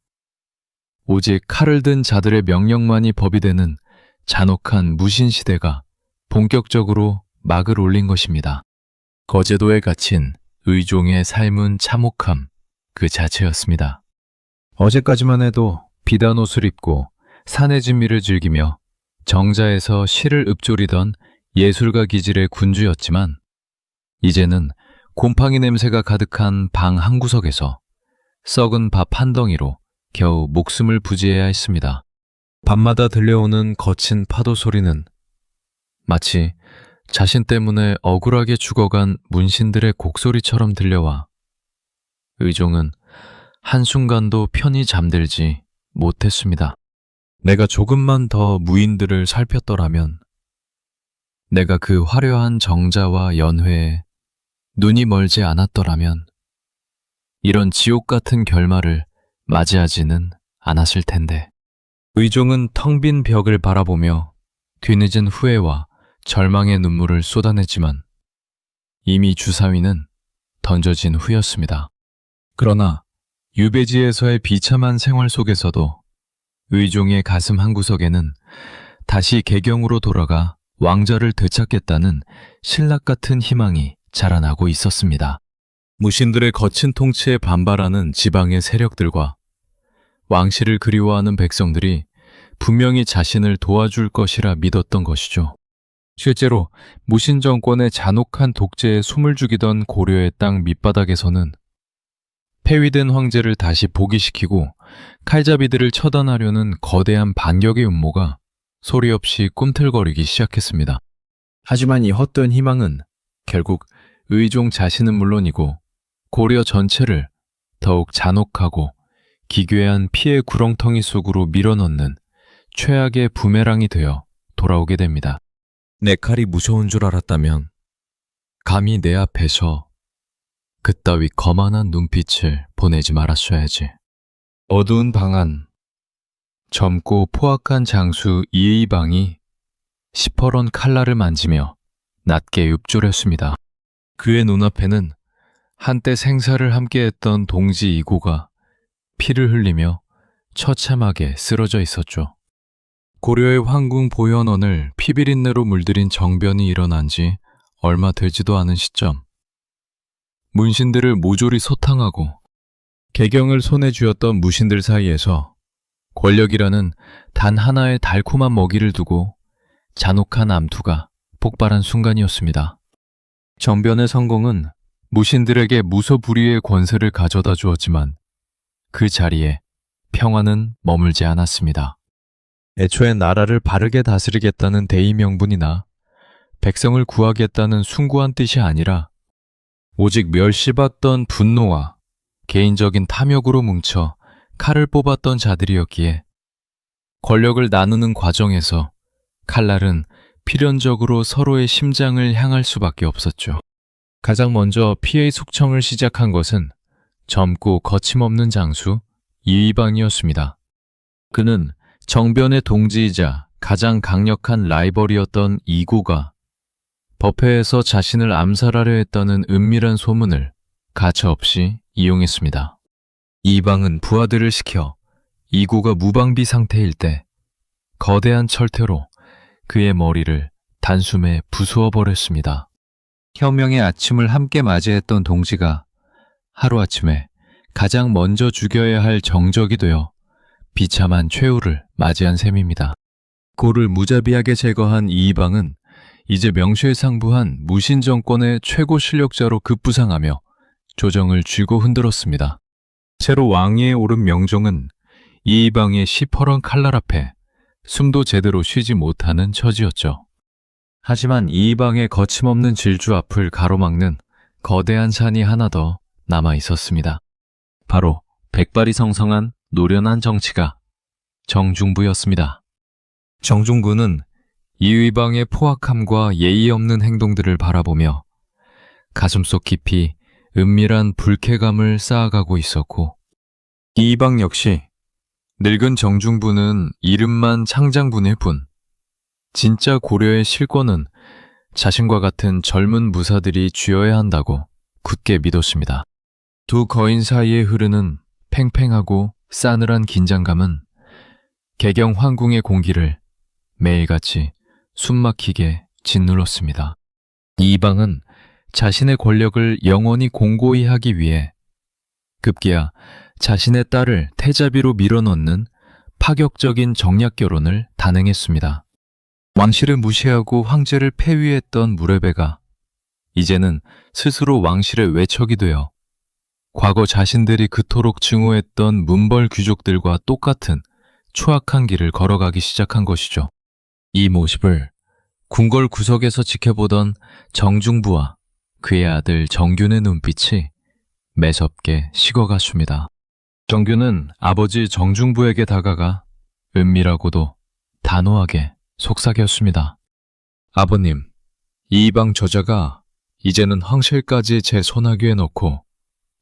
오직 칼을 든 자들의 명령만이 법이 되는 잔혹한 무신시대가 본격적으로 막을 올린 것입니다. 거제도에 갇힌 의종의 삶은 참혹함 그 자체였습니다. 어제까지만 해도 비단 옷을 입고 산의 진미를 즐기며 정자에서 시를 읊조리던 예술가 기질의 군주였지만, 이제는 곰팡이 냄새가 가득한 방 한 구석에서 썩은 밥 한 덩이로 겨우 목숨을 부지해야 했습니다. 밤마다 들려오는 거친 파도 소리는 마치 자신 때문에 억울하게 죽어간 문신들의 곡소리처럼 들려와 의종은 한순간도 편히 잠들지 못했습니다. 내가 조금만 더 무인들을 살폈더라면, 내가 그 화려한 정자와 연회에 눈이 멀지 않았더라면 이런 지옥 같은 결말을 맞이하지는 않았을 텐데. 의종은 텅 빈 벽을 바라보며 뒤늦은 후회와 절망의 눈물을 쏟아냈지만 이미 주사위는 던져진 후였습니다. 그러나 유배지에서의 비참한 생활 속에서도 의종의 가슴 한구석에는 다시 개경으로 돌아가 왕좌를 되찾겠다는 신락 같은 희망이 자라나고 있었습니다. 무신들의 거친 통치에 반발하는 지방의 세력들과 왕실을 그리워하는 백성들이 분명히 자신을 도와줄 것이라 믿었던 것이죠. 실제로 무신 정권의 잔혹한 독재에 숨을 죽이던 고려의 땅 밑바닥에서는 폐위된 황제를 다시 복위시키고 칼잡이들을 처단하려는 거대한 반격의 음모가 소리 없이 꿈틀거리기 시작했습니다. 하지만 이 헛된 희망은 결국 의종 자신은 물론이고 고려 전체를 더욱 잔혹하고 기괴한 피해 구렁텅이 속으로 밀어넣는 최악의 부메랑이 되어 돌아오게 됩니다. 내 칼이 무서운 줄 알았다면 감히 내 앞에서 그따위 거만한 눈빛을 보내지 말았어야지. 어두운 방 안, 젊고 포악한 장수 이의방이 시퍼런 칼날을 만지며 낮게 읊조렸습니다. 그의 눈앞에는 한때 생사를 함께했던 동지 이고가 피를 흘리며 처참하게 쓰러져 있었죠. 고려의 황궁 보현원을 피비린내로 물들인 정변이 일어난 지 얼마 되지도 않은 시점, 문신들을 모조리 소탕하고 개경을 손에 쥐었던 무신들 사이에서 권력이라는 단 하나의 달콤한 먹이를 두고 잔혹한 암투가 폭발한 순간이었습니다. 정변의 성공은 무신들에게 무소불위의 권세를 가져다 주었지만 그 자리에 평화는 머물지 않았습니다. 애초에 나라를 바르게 다스리겠다는 대의 명분이나 백성을 구하겠다는 숭고한 뜻이 아니라 오직 멸시받던 분노와 개인적인 탐욕으로 뭉쳐 칼을 뽑았던 자들이었기에 권력을 나누는 과정에서 칼날은 필연적으로 서로의 심장을 향할 수밖에 없었죠. 가장 먼저 피해의 숙청을 시작한 것은 젊고 거침없는 장수 이의방이었습니다. 그는 정변의 동지이자 가장 강력한 라이벌이었던 이고가 법회에서 자신을 암살하려 했다는 은밀한 소문을 가차없이 이용했습니다. 이방은 부하들을 시켜 이고가 무방비 상태일 때 거대한 철퇴로 그의 머리를 단숨에 부수어 버렸습니다. 혁명의 아침을 함께 맞이했던 동지가 하루아침에 가장 먼저 죽여야 할 정적이 되어 비참한 최후를 맞이한 셈입니다. 고를 무자비하게 제거한 이의방은 이제 명실상부한 무신 정권의 최고 실력자로 급부상하며 조정을 쥐고 흔들었습니다. 새로 왕위에 오른 명종은 이의방의 시퍼런 칼날 앞에 숨도 제대로 쉬지 못하는 처지였죠. 하지만 이의방의 거침없는 질주 앞을 가로막는 거대한 산이 하나 더 남아 있었습니다. 바로 백발이 성성한 노련한 정치가 정중부였습니다. 정중부는 이의방의 포악함과 예의 없는 행동들을 바라보며 가슴속 깊이 은밀한 불쾌감을 쌓아가고 있었고, 이의방 역시 늙은 정중부는 이름만 창장군일 뿐 진짜 고려의 실권은 자신과 같은 젊은 무사들이 쥐어야 한다고 굳게 믿었습니다. 두 거인 사이에 흐르는 팽팽하고 싸늘한 긴장감은 개경 황궁의 공기를 매일같이 숨막히게 짓눌렀습니다. 이방은 자신의 권력을 영원히 공고히 하기 위해 급기야 자신의 딸을 태자비로 밀어넣는 파격적인 정략 결혼을 단행했습니다. 왕실을 무시하고 황제를 폐위했던 무레베가 이제는 스스로 왕실의 외척이 되어 과거 자신들이 그토록 증오했던 문벌 귀족들과 똑같은 추악한 길을 걸어가기 시작한 것이죠. 이 모습을 궁궐 구석에서 지켜보던 정중부와 그의 아들 정균의 눈빛이 매섭게 식어갔습니다. 정균은 아버지 정중부에게 다가가 은밀하고도 단호하게 속삭였습니다. 아버님, 이방 저자가 이제는 황실까지 제 손아귀에 넣고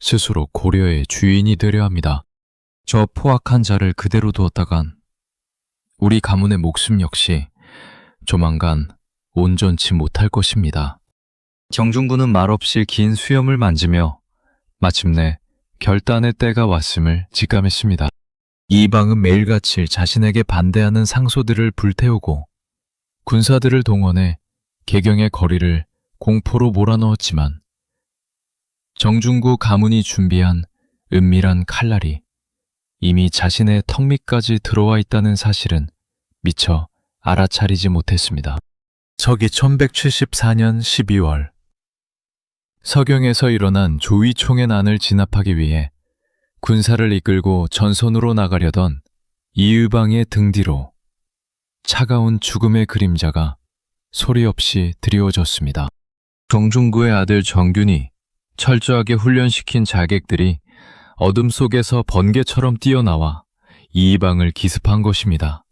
스스로 고려의 주인이 되려 합니다. 저 포악한 자를 그대로 두었다간 우리 가문의 목숨 역시 조만간 온전치 못할 것입니다. 정중부는 말없이 긴 수염을 만지며 마침내 결단의 때가 왔음을 직감했습니다. 이방은 매일같이 자신에게 반대하는 상소들을 불태우고 군사들을 동원해 개경의 거리를 공포로 몰아넣었지만 정중부 가문이 준비한 은밀한 칼날이 이미 자신의 턱 밑까지 들어와 있다는 사실은 미처 알아차리지 못했습니다. 서기 1174년 12월 서경에서 일어난 조위총의 난을 진압하기 위해 군사를 이끌고 전선으로 나가려던 이의방의 등 뒤로 차가운 죽음의 그림자가 소리 없이 드리워졌습니다. 정중부의 아들 정균이 철저하게 훈련시킨 자객들이 어둠 속에서 번개처럼 뛰어나와 이의방을 기습한 것입니다.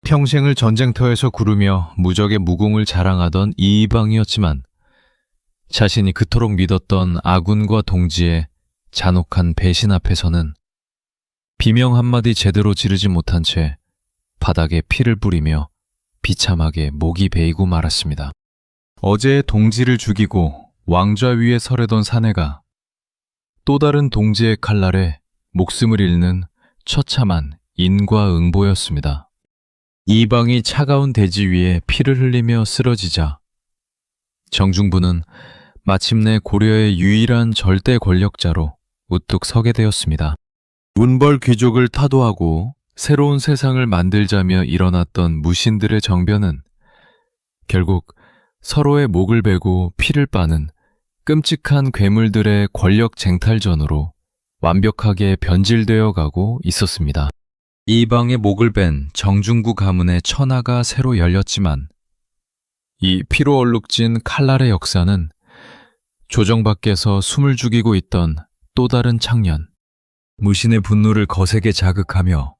평생을 전쟁터에서 구르며 무적의 무공을 자랑하던 이의방이었지만 자신이 그토록 믿었던 아군과 동지의 잔혹한 배신 앞에서는 비명 한마디 제대로 지르지 못한 채 바닥에 피를 뿌리며 비참하게 목이 베이고 말았습니다. 어제의 동지를 죽이고 왕좌 위에 서려던 사내가 또 다른 동지의 칼날에 목숨을 잃는 처참한 인과응보였습니다. 이방이 차가운 대지 위에 피를 흘리며 쓰러지자 정중부는 마침내 고려의 유일한 절대 권력자로 우뚝 서게 되었습니다. 문벌 귀족을 타도하고 새로운 세상을 만들자며 일어났던 무신들의 정변은 결국 서로의 목을 베고 피를 빠는 끔찍한 괴물들의 권력 쟁탈전으로 완벽하게 변질되어 가고 있었습니다. 이방의 목을 벤 정중부 가문의 천하가 새로 열렸지만 이 피로 얼룩진 칼날의 역사는 조정 밖에서 숨을 죽이고 있던 또 다른 창년, 무신의 분노를 거세게 자극하며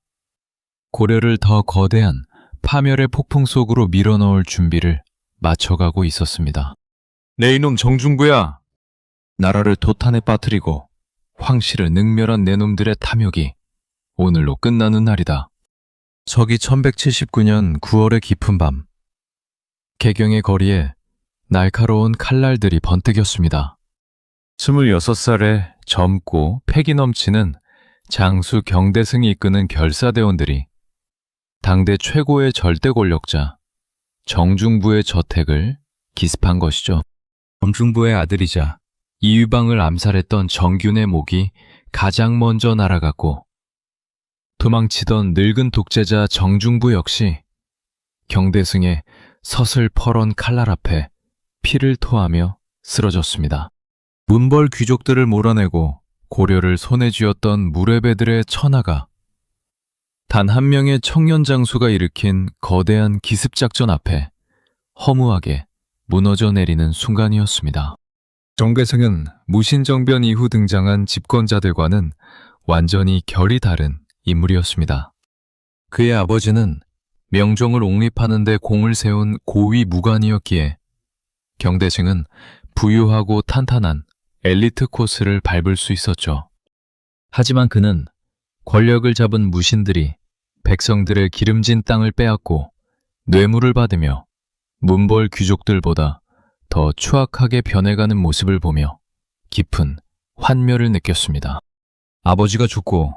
고려를 더 거대한 파멸의 폭풍 속으로 밀어넣을 준비를 맞춰가고 있었습니다. 내 이놈 정중부야! 나라를 도탄에 빠뜨리고 황실을 능멸한 내 놈들의 탐욕이 오늘로 끝나는 날이다. 서기 1179년 9월의 깊은 밤, 개경의 거리에 날카로운 칼날들이 번뜩였습니다. 26살의 젊고 패기 넘치는 장수 경대승이 이끄는 결사대원들이 당대 최고의 절대 권력자 정중부의 저택을 기습한 것이죠. 정중부의 아들이자 이의방을 암살했던 정균의 목이 가장 먼저 날아갔고 도망치던 늙은 독재자 정중부 역시 경대승의 서슬퍼런 칼날 앞에 피를 토하며 쓰러졌습니다. 문벌 귀족들을 몰아내고 고려를 손에 쥐었던 무레베들의 천하가 단 한 명의 청년 장수가 일으킨 거대한 기습작전 앞에 허무하게 무너져 내리는 순간이었습니다. 정계승은 무신정변 이후 등장한 집권자들과는 완전히 결이 다른 인물이었습니다. 그의 아버지는 명종을 옹립하는 데 공을 세운 고위 무관이었기에 경대승은 부유하고 탄탄한 엘리트 코스를 밟을 수 있었죠. 하지만 그는 권력을 잡은 무신들이 백성들의 기름진 땅을 빼앗고 뇌물을 받으며 문벌 귀족들보다 더 추악하게 변해가는 모습을 보며 깊은 환멸을 느꼈습니다. 아버지가 죽고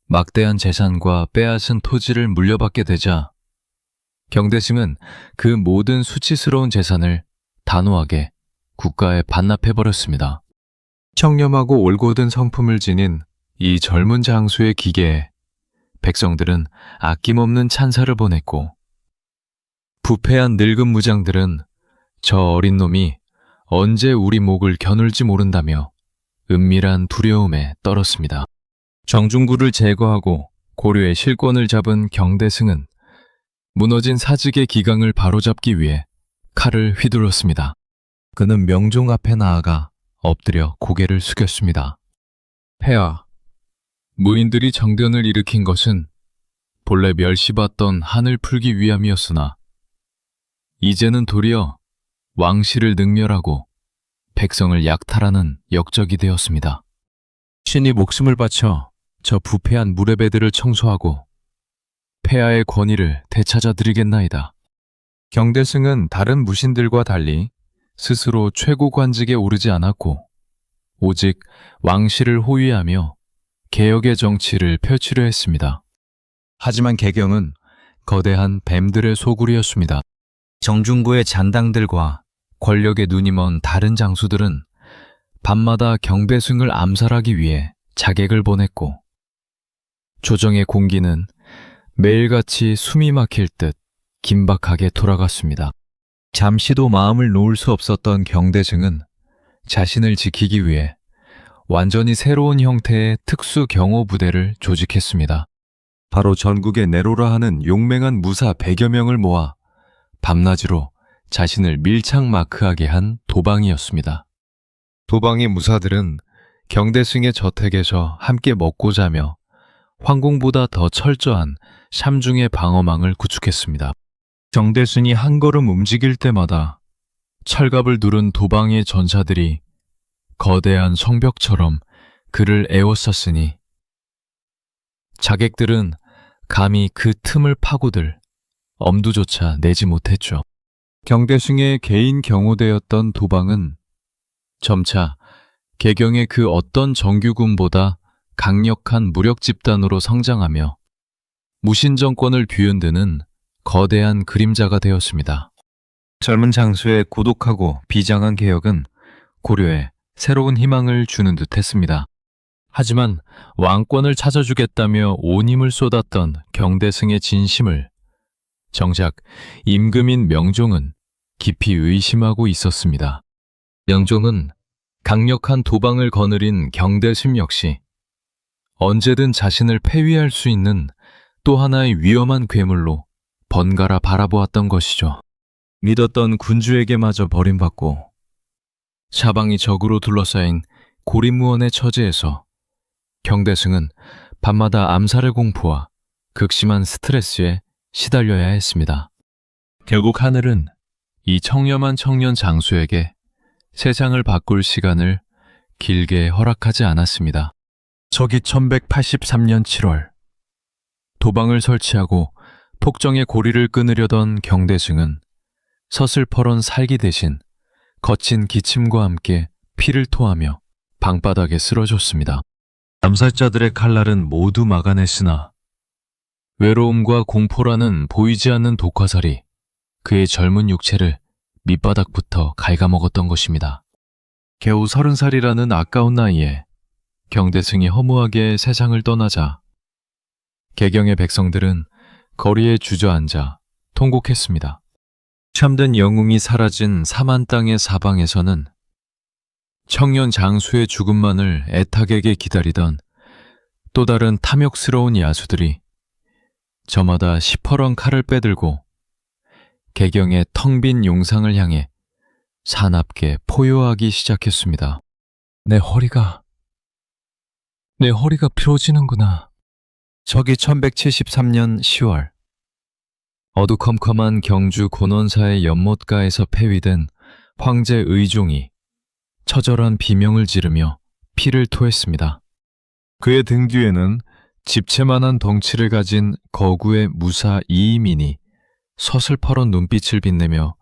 막대한 재산과 빼앗은 토지를 물려받게 되자 경대승은 그 모든 수치스러운 재산을 단호하게 국가에 반납해버렸습니다. 청렴하고 올곧은 성품을 지닌 이 젊은 장수의 기계에 백성들은 아낌없는 찬사를 보냈고 부패한 늙은 무장들은 저 어린 놈이 언제 우리 목을 겨눌지 모른다며 은밀한 두려움에 떨었습니다. 정중구를 제거하고 고려의 실권을 잡은 경대승은 무너진 사직의 기강을 바로잡기 위해 칼을 휘둘렀습니다. 그는 명종 앞에 나아가 엎드려 고개를 숙였습니다. 폐하, 무인들이 정변을 일으킨 것은 본래 멸시받던 한을 풀기 위함이었으나 이제는 도리어 왕실을 능멸하고 백성을 약탈하는 역적이 되었습니다. 신이 목숨을 바쳐 저 부패한 무례배들을 청소하고 폐하의 권위를 되찾아 드리겠나이다. 경대승은 다른 무신들과 달리 스스로 최고 관직에 오르지 않았고 오직 왕실을 호위하며 개혁의 정치를 펼치려 했습니다. 하지만 개경은 거대한 뱀들의 소굴이었습니다. 정중구의 잔당들과 권력에 눈이 먼 다른 장수들은 밤마다 경대승을 암살하기 위해 자객을 보냈고 조정의 공기는 매일같이 숨이 막힐 듯 긴박하게 돌아갔습니다. 잠시도 마음을 놓을 수 없었던 경대승은 자신을 지키기 위해 완전히 새로운 형태의 특수 경호 부대를 조직했습니다. 바로 전국에 내로라 하는 용맹한 무사 100여 명을 모아 밤낮으로 자신을 밀착 마크하게 한 도방이었습니다. 도방의 무사들은 경대승의 저택에서 함께 먹고 자며 황궁보다 더 철저한 샴중의 방어망을 구축했습니다. 경대승이 한 걸음 움직일 때마다 철갑을 두른 도방의 전사들이 거대한 성벽처럼 그를 에워쌌으니 자객들은 감히 그 틈을 파고들 엄두조차 내지 못했죠. 경대승의 개인 경호대였던 도방은 점차 개경의 그 어떤 정규군보다 강력한 무력 집단으로 성장하며 무신 정권을 뒤흔드는 거대한 그림자가 되었습니다. 젊은 장수의 고독하고 비장한 개혁은 고려에 새로운 희망을 주는 듯 했습니다. 하지만 왕권을 찾아주겠다며 온 힘을 쏟았던 경대승의 진심을 정작 임금인 명종은 깊이 의심하고 있었습니다. 명종은 강력한 도방을 거느린 경대승 역시 언제든 자신을 폐위할 수 있는 또 하나의 위험한 괴물로 번갈아 바라보았던 것이죠. 믿었던 군주에게마저 버림받고 사방이 적으로 둘러싸인 고립무원의 처지에서 경대승은 밤마다 암살의 공포와 극심한 스트레스에 시달려야 했습니다. 결국 하늘은 이 청렴한 청년 장수에게 세상을 바꿀 시간을 길게 허락하지 않았습니다. 저기 1183년 7월 도방을 설치하고 폭정의 고리를 끊으려던 경대승은 서슬퍼런 살기 대신 거친 기침과 함께 피를 토하며 방바닥에 쓰러졌습니다. 암살자들의 칼날은 모두 막아냈으나 외로움과 공포라는 보이지 않는 독화살이 그의 젊은 육체를 밑바닥부터 갉아먹었던 것입니다. 겨우 30살이라는 아까운 나이에 경대승이 허무하게 세상을 떠나자 개경의 백성들은 거리에 주저앉아 통곡했습니다. 참된 영웅이 사라진 사만 땅의 사방에서는 청년 장수의 죽음만을 애타게게 기다리던 또 다른 탐욕스러운 야수들이 저마다 시퍼런 칼을 빼들고 개경의 텅 빈 용상을 향해 사납게 포효하기 시작했습니다. 내 허리가 내 허리가 피로지는구나. 저기 1173년 10월. 어두컴컴한 경주 고넌사의 연못가에서 폐위된 황제 의종이 처절한 비명을 지르며 피를 토했습니다. 그의 등 뒤에는 집채만한 덩치를 가진 거구의 무사 이이민이 서슬퍼런 눈빛을 빛내며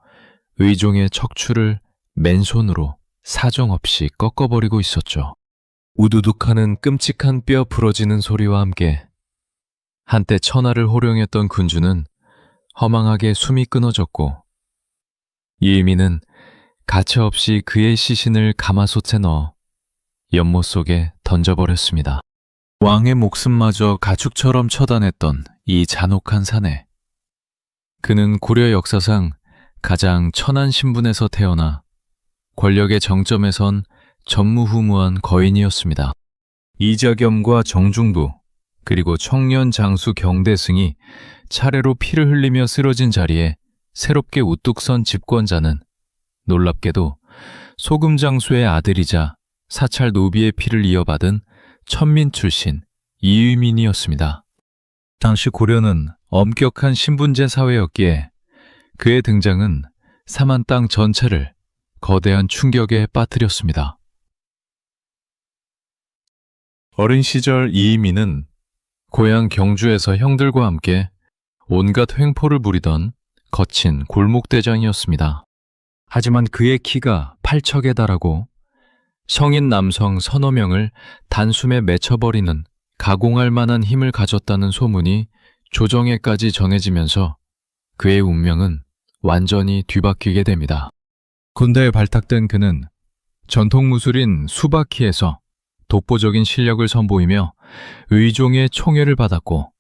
의종의 척추를 맨손으로 사정없이 꺾어버리고 있었죠. 우두둑하는 끔찍한 뼈 부러지는 소리와 함께 한때 천하를 호령했던 군주는 허망하게 숨이 끊어졌고 이이민은 가차없이 그의 시신을 가마솥에 넣어 연못 속에 던져버렸습니다. 왕의 목숨마저 가축처럼 처단했던 이 잔혹한 사내. 그는 고려 역사상 가장 천한 신분에서 태어나 권력의 정점에 선 전무후무한 거인이었습니다. 이자겸과 정중부 그리고 청년 장수 경대승이 차례로 피를 흘리며 쓰러진 자리에 새롭게 우뚝 선 집권자는 놀랍게도 소금 장수의 아들이자 사찰 노비의 피를 이어받은 천민 출신 이유민이었습니다. 당시 고려는 엄격한 신분제 사회였기에 그의 등장은 삼한 땅 전체를 거대한 충격에 빠뜨렸습니다. 어린 시절 이이민은 고향 경주에서 형들과 함께 온갖 횡포를 부리던 거친 골목대장이었습니다. 하지만 그의 키가 8척에 달하고 성인 남성 서너 명을 단숨에 맺혀버리는 가공할 만한 힘을 가졌다는 소문이 조정에까지 전해지면서 그의 운명은 완전히 뒤바뀌게 됩니다. 군대에 발탁된 그는 전통 무술인 수바키에서 독보적인 실력을 선보이며 의종의 총애를 받았고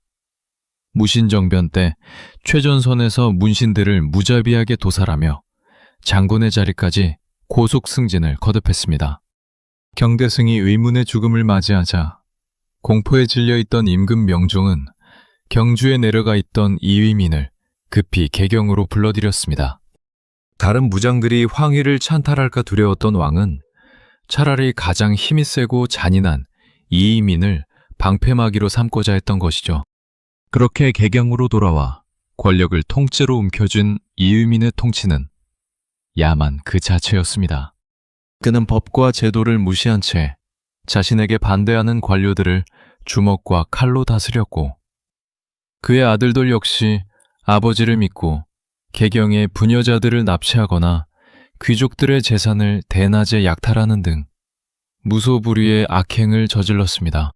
무신정변 때 최전선에서 문신들을 무자비하게 도살하며 장군의 자리까지 고속 승진을 거듭했습니다. 경대승이 의문의 죽음을 맞이하자 공포에 질려있던 임금 명종은 경주에 내려가 있던 이위민을 급히 개경으로 불러들였습니다. 다른 무장들이 황희를 찬탈할까 두려웠던 왕은 차라리 가장 힘이 세고 잔인한 이위민을 방패막이로 삼고자 했던 것이죠. 그렇게 개경으로 돌아와 권력을 통째로 움켜쥔 이위민의 통치는 야만 그 자체였습니다. 그는 법과 제도를 무시한 채 자신에게 반대하는 관료들을 주먹과 칼로 다스렸고 그의 아들들 역시 아버지를 믿고 개경의 부녀자들을 납치하거나 귀족들의 재산을 대낮에 약탈하는 등 무소불위의 악행을 저질렀습니다.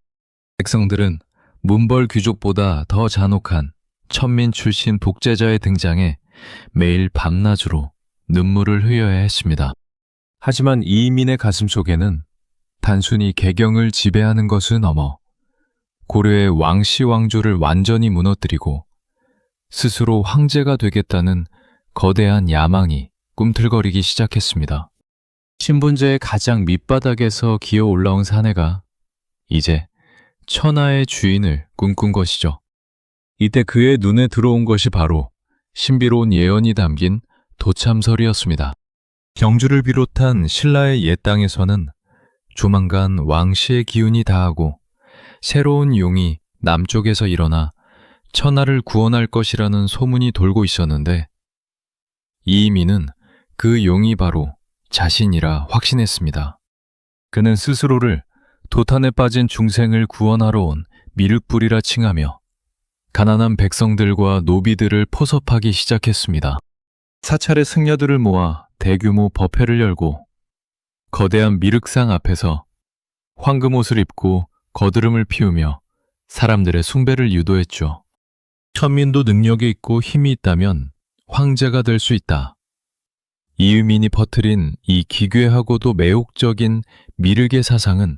백성들은 문벌 귀족보다 더 잔혹한 천민 출신 독재자의 등장에 매일 밤낮으로 눈물을 흘려야 했습니다. 하지만 이민의 가슴 속에는 단순히 개경을 지배하는 것을 넘어 고려의 왕씨 왕조를 완전히 무너뜨리고 스스로 황제가 되겠다는 거대한 야망이 꿈틀거리기 시작했습니다. 신분제의 가장 밑바닥에서 기어 올라온 사내가 이제 천하의 주인을 꿈꾼 것이죠. 이때 그의 눈에 들어온 것이 바로 신비로운 예언이 담긴 도참설이었습니다. 경주를 비롯한 신라의 옛 땅에서는 조만간 왕씨의 기운이 다하고 새로운 용이 남쪽에서 일어나 천하를 구원할 것이라는 소문이 돌고 있었는데 이이민은 그 용이 바로 자신이라 확신했습니다. 그는 스스로를 도탄에 빠진 중생을 구원하러 온 미륵불이라 칭하며 가난한 백성들과 노비들을 포섭하기 시작했습니다. 사찰의 승려들을 모아 대규모 법회를 열고 거대한 미륵상 앞에서 황금옷을 입고 거드름을 피우며 사람들의 숭배를 유도했죠. 천민도 능력이 있고 힘이 있다면 황제가 될 수 있다. 이유민이 퍼뜨린 이 기괴하고도 매혹적인 미륵의 사상은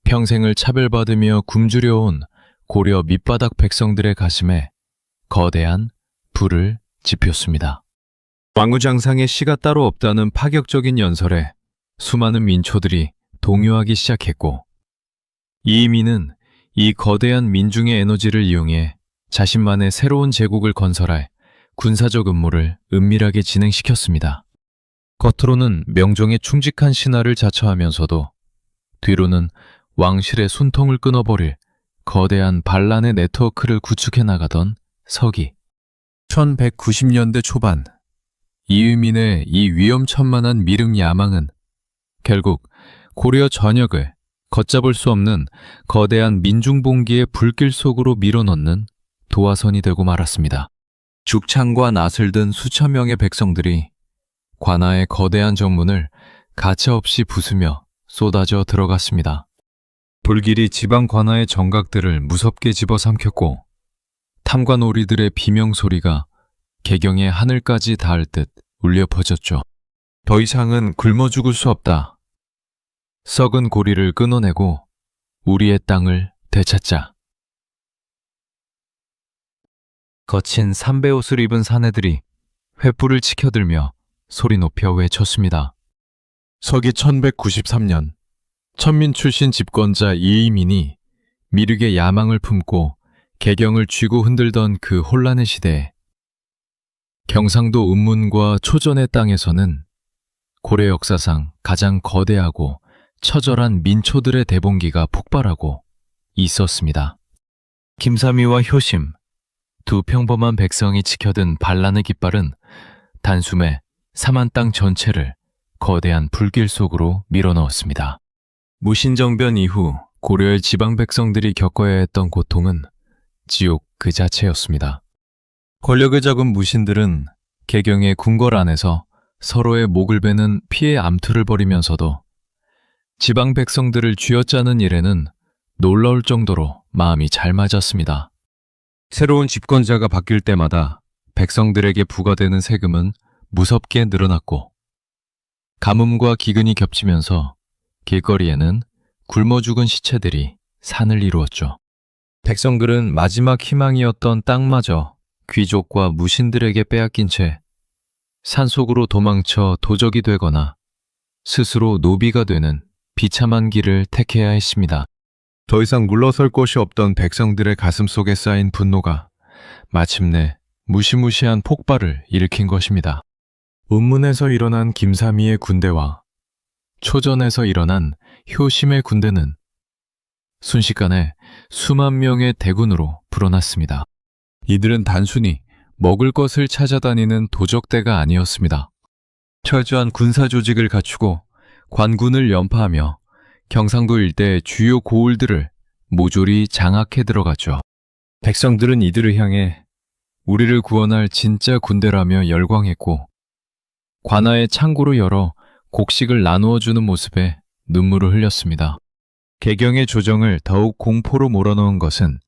평생을 차별받으며 굶주려온 고려 밑바닥 백성들의 가슴에 거대한 불을 지폈습니다. 왕후장상의 시가 따로 없다는 파격적인 연설에 수많은 민초들이 동요하기 시작했고 이이민은 이 거대한 민중의 에너지를 이용해 자신만의 새로운 제국을 건설할 군사적 음모를 은밀하게 진행시켰습니다. 겉으로는 명종의 충직한 신하를 자처하면서도 뒤로는 왕실의 순통을 끊어버릴 거대한 반란의 네트워크를 구축해 나가던 서기. 1190년대 초반, 이유민의 이 위험천만한 미륵 야망은 결국 고려 전역을 걷잡을 수 없는 거대한 민중봉기의 불길 속으로 밀어넣는 도화선이 되고 말았습니다. 죽창과 낫을 든 수천 명의 백성들이 관아의 거대한 정문을 가차없이 부수며 쏟아져 들어갔습니다. 불길이 지방 관아의 정각들을 무섭게 집어삼켰고 탐관오리들의 비명소리가 개경의 하늘까지 닿을 듯 울려 퍼졌죠. 더 이상은 굶어 죽을 수 없다. 썩은 고리를 끊어내고 우리의 땅을 되찾자. 거친 삼배옷을 입은 사내들이 횃불을 치켜들며 소리 높여 외쳤습니다. 서기 1193년 천민 출신 집권자 이의민이 미륵의 야망을 품고 개경을 쥐고 흔들던 그 혼란의 시대에 경상도 운문과 초전의 땅에서는 고려 역사상 가장 거대하고 처절한 민초들의 대봉기가 폭발하고 있었습니다. 김삼위와 효심, 두 평범한 백성이 지켜든 반란의 깃발은 단숨에 삼한 땅 전체를 거대한 불길 속으로 밀어넣었습니다. 무신정변 이후 고려의 지방 백성들이 겪어야 했던 고통은 지옥 그 자체였습니다. 권력을 잡은 무신들은 개경의 궁궐 안에서 서로의 목을 베는 피의 암투를 벌이면서도 지방 백성들을 쥐어짜는 일에는 놀라울 정도로 마음이 잘 맞았습니다. 새로운 집권자가 바뀔 때마다 백성들에게 부과되는 세금은 무섭게 늘어났고 가뭄과 기근이 겹치면서 길거리에는 굶어 죽은 시체들이 산을 이루었죠. 백성들은 마지막 희망이었던 땅마저 귀족과 무신들에게 빼앗긴 채 산속으로 도망쳐 도적이 되거나 스스로 노비가 되는 비참한 길을 택해야 했습니다. 더 이상 물러설 곳이 없던 백성들의 가슴 속에 쌓인 분노가 마침내 무시무시한 폭발을 일으킨 것입니다. 운문에서 일어난 김삼위의 군대와 초전에서 일어난 효심의 군대는 순식간에 수만 명의 대군으로 불어났습니다. 이들은 단순히 먹을 것을 찾아다니는 도적대가 아니었습니다. 철저한 군사 조직을 갖추고 관군을 연파하며 경상도 일대의 주요 고을들을 모조리 장악해 들어갔죠. 백성들은 이들을 향해 우리를 구원할 진짜 군대라며 열광했고 관아의 창고를 열어 곡식을 나누어 주는 모습에 눈물을 흘렸습니다. 개경의 조정을 더욱 공포로 몰아넣은 것은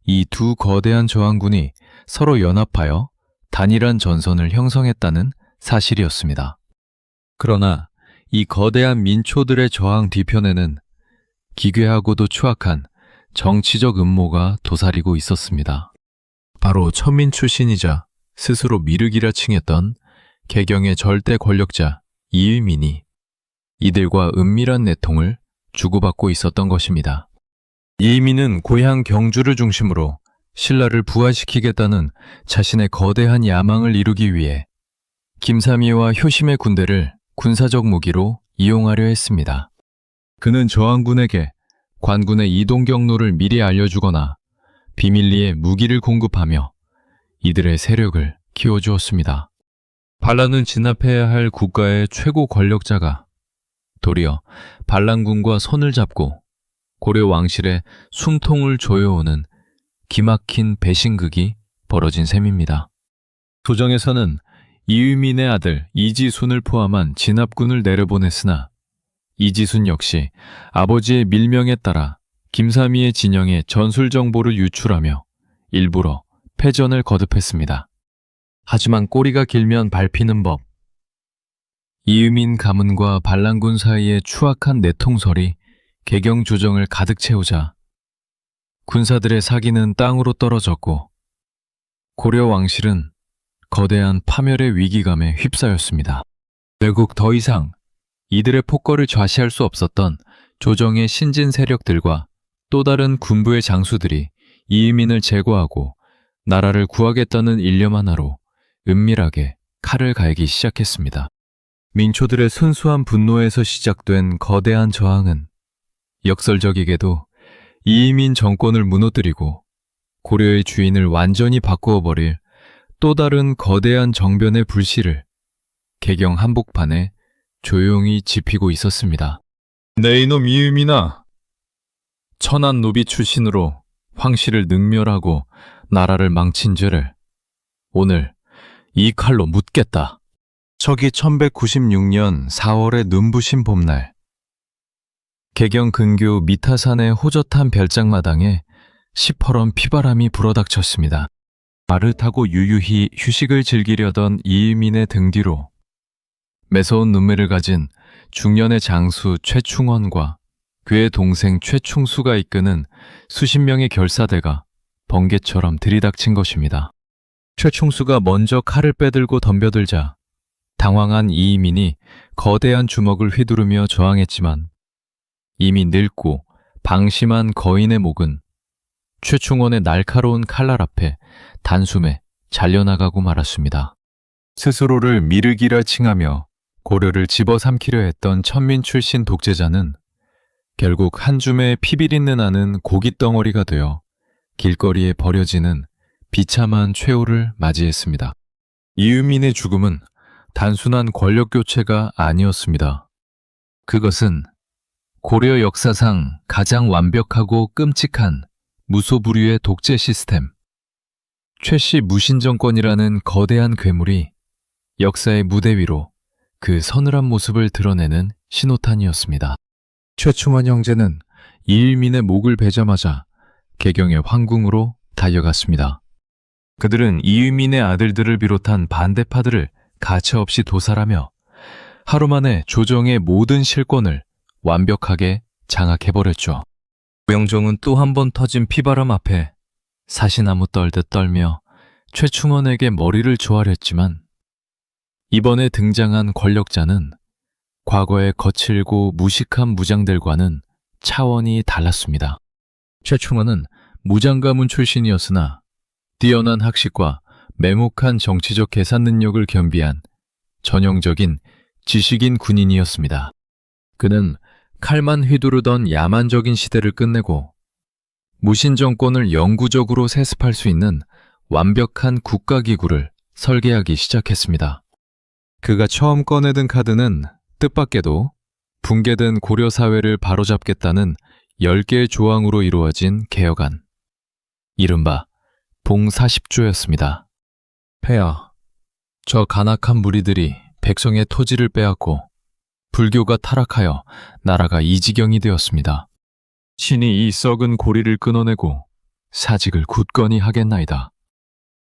이 두 거대한 저항군이 서로 연합하여 단일한 전선을 형성했다는 사실이었습니다. 그러나 이 거대한 민초들의 저항 뒤편에는 기괴하고도 추악한 정치적 음모가 도사리고 있었습니다. 바로 천민 출신이자 스스로 미륵이라 칭했던 개경의 절대 권력자 이의민이 이들과 은밀한 내통을 주고받고 있었던 것입니다. 이의민은 고향 경주를 중심으로 신라를 부활시키겠다는 자신의 거대한 야망을 이루기 위해 김삼위와 효심의 군대를 군사적 무기로 이용하려 했습니다. 그는 저항군에게 관군의 이동 경로를 미리 알려주거나 비밀리에 무기를 공급하며 이들의 세력을 키워주었습니다. 반란은 진압해야 할 국가의 최고 권력자가 도리어 반란군과 손을 잡고 고려 왕실의 숨통을 조여오는 기막힌 배신극이 벌어진 셈입니다. 도정에서는 이의민의 아들 이지순을 포함한 진압군을 내려보냈으나 이지순 역시 아버지의 밀명에 따라 김삼위의 진영에 전술 정보를 유출하며 일부러 패전을 거듭했습니다. 하지만 꼬리가 길면 밟히는 법. 이의민 가문과 반란군 사이의 추악한 내통설이 개경 조정을 가득 채우자 군사들의 사기는 땅으로 떨어졌고 고려 왕실은 거대한 파멸의 위기감에 휩싸였습니다. 결국 더 이상 이들의 폭거를 좌시할 수 없었던 조정의 신진 세력들과 또 다른 군부의 장수들이 이의민을 제거하고 나라를 구하겠다는 일념 하나로 은밀하게 칼을 갈기 시작했습니다. 민초들의 순수한 분노에서 시작된 거대한 저항은 역설적이게도 이이민 정권을 무너뜨리고 고려의 주인을 완전히 바꾸어 버릴 또 다른 거대한 정변의 불씨를 개경 한복판에 조용히 지피고 있었습니다. 내 이놈 이유민아! 천한 노비 출신으로 황씨를 능멸하고 나라를 망친 죄를 오늘 이 칼로 묻겠다. 서기 1196년 4월의 눈부신 봄날, 개경 근교 미타산의 호젓한 별장마당에 시퍼런 피바람이 불어닥쳤습니다. 말을 타고 유유히 휴식을 즐기려던 이의민의 등 뒤로 매서운 눈매를 가진 중년의 장수 최충원과 그의 동생 최충수가 이끄는 수십 명의 결사대가 번개처럼 들이닥친 것입니다. 최충수가 먼저 칼을 빼들고 덤벼들자 당황한 이의민이 거대한 주먹을 휘두르며 저항했지만 이미 늙고 방심한 거인의 목은 최충원의 날카로운 칼날 앞에 단숨에 잘려나가고 말았습니다. 스스로를 미륵이라 칭하며 고려를 집어삼키려 했던 천민 출신 독재자는 결국 한 줌의 피비린내 나는 고깃덩어리가 되어 길거리에 버려지는 비참한 최후를 맞이했습니다. 이의민의 죽음은 단순한 권력 교체가 아니었습니다. 그것은 고려 역사상 가장 완벽하고 끔찍한 무소불위의 독재 시스템, 최씨 무신정권이라는 거대한 괴물이 역사의 무대 위로 그 서늘한 모습을 드러내는 신호탄이었습니다. 최충원 형제는 이일민의 목을 베자마자 개경의 황궁으로 달려갔습니다. 그들은 이일민의 아들들을 비롯한 반대파들을 가차없이 도살하며 하루 만에 조정의 모든 실권을 완벽하게 장악해버렸죠. 명종은 또 한 번 터진 피바람 앞에 사시나무 떨듯 떨며 최충원에게 머리를 조아렸지만 이번에 등장한 권력자는 과거의 거칠고 무식한 무장들과는 차원이 달랐습니다. 최충원은 무장가문 출신이었으나 뛰어난 학식과 매혹한 정치적 계산 능력을 겸비한 전형적인 지식인 군인이었습니다. 그는 칼만 휘두르던 야만적인 시대를 끝내고 무신정권을 영구적으로 세습할 수 있는 완벽한 국가기구를 설계하기 시작했습니다. 그가 처음 꺼내든 카드는 뜻밖에도 붕괴된 고려 사회를 바로잡겠다는 10개의 조항으로 이루어진 개혁안, 이른바 봉40조였습니다. 폐하, 저 간악한 무리들이 백성의 토지를 빼앗고 불교가 타락하여 나라가 이 지경이 되었습니다. 신이 이 썩은 고리를 끊어내고 사직을 굳건히 하겠나이다.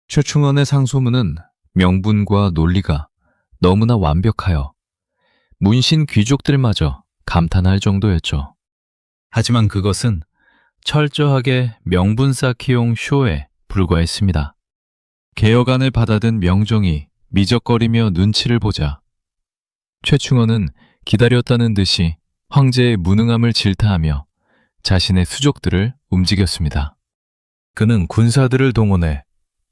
최충원의 상소문은 명분과 논리가 너무나 완벽하여 문신 귀족들마저 감탄할 정도였죠. 하지만 그것은 철저하게 명분 쌓기용 쇼에 불과했습니다. 개혁안을 받아든 명종이 미적거리며 눈치를 보자 최충원은 기다렸다는 듯이 황제의 무능함을 질타하며 자신의 수족들을 움직였습니다. 그는 군사들을 동원해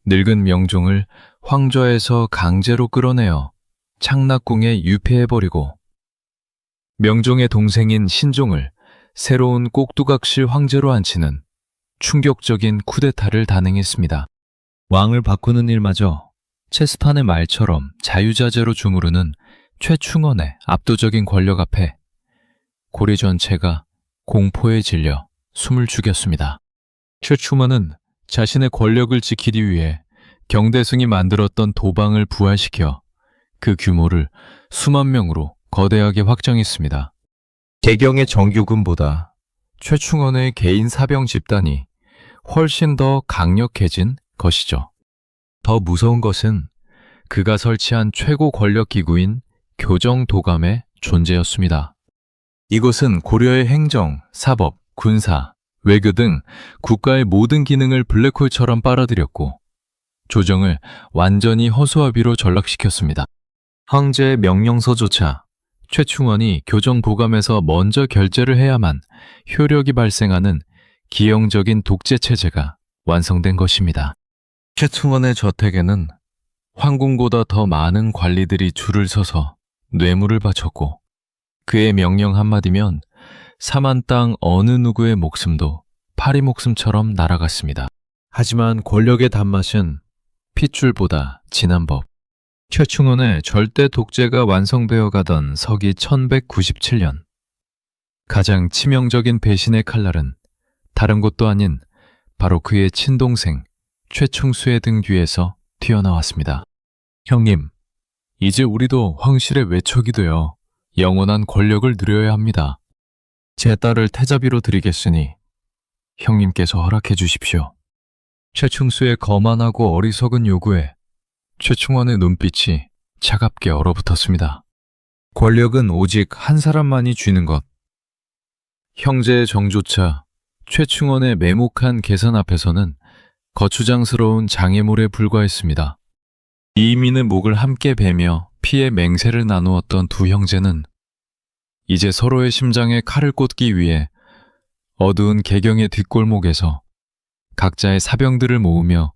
늙은 명종을 황좌에서 강제로 끌어내어 창락궁에 유폐해버리고 명종의 동생인 신종을 새로운 꼭두각시 황제로 앉히는 충격적인 쿠데타를 단행했습니다. 왕을 바꾸는 일마저 체스판의 말처럼 자유자재로 주무르는 최충원의 압도적인 권력 앞에 고려 전체가 공포에 질려 숨을 죽였습니다. 최충원은 자신의 권력을 지키기 위해 경대승이 만들었던 도방을 부활시켜 그 규모를 수만 명으로 거대하게 확장했습니다. 개경의 정규군보다 최충원의 개인 사병 집단이 훨씬 더 강력해진 것이죠. 더 무서운 것은 그가 설치한 최고 권력 기구인 교정도감의 존재였습니다. 이곳은 고려의 행정, 사법, 군사, 외교 등 국가의 모든 기능을 블랙홀처럼 빨아들였고 조정을 완전히 허수아비로 전락시켰습니다. 황제의 명령서조차 최충원이 교정도감에서 먼저 결재를 해야만 효력이 발생하는 기형적인 독재체제가 완성된 것입니다. 최충원의 저택에는 황궁보다 더 많은 관리들이 줄을 서서 뇌물을 바쳤고 그의 명령 한마디면 사만 땅 어느 누구의 목숨도 파리 목숨처럼 날아갔습니다. 하지만 권력의 단맛은 핏줄보다 진한 법. 최충원의 절대 독재가 완성되어 가던 서기 1197년. 가장 치명적인 배신의 칼날은 다른 곳도 아닌 바로 그의 친동생 최충수의 등 뒤에서 튀어나왔습니다. 형님, 이제 우리도 황실의 외척이 되어 영원한 권력을 누려야 합니다. 제 딸을 태자비로 드리겠으니 형님께서 허락해 주십시오. 최충수의 거만하고 어리석은 요구에 최충원의 눈빛이 차갑게 얼어붙었습니다. 권력은 오직 한 사람만이 쥐는 것. 형제의 정조차 최충원의 매목한 계산 앞에서는 거추장스러운 장애물에 불과했습니다. 이민의 목을 함께 베며 피의 맹세를 나누었던 두 형제는 이제 서로의 심장에 칼을 꽂기 위해 어두운 개경의 뒷골목에서 각자의 사병들을 모으며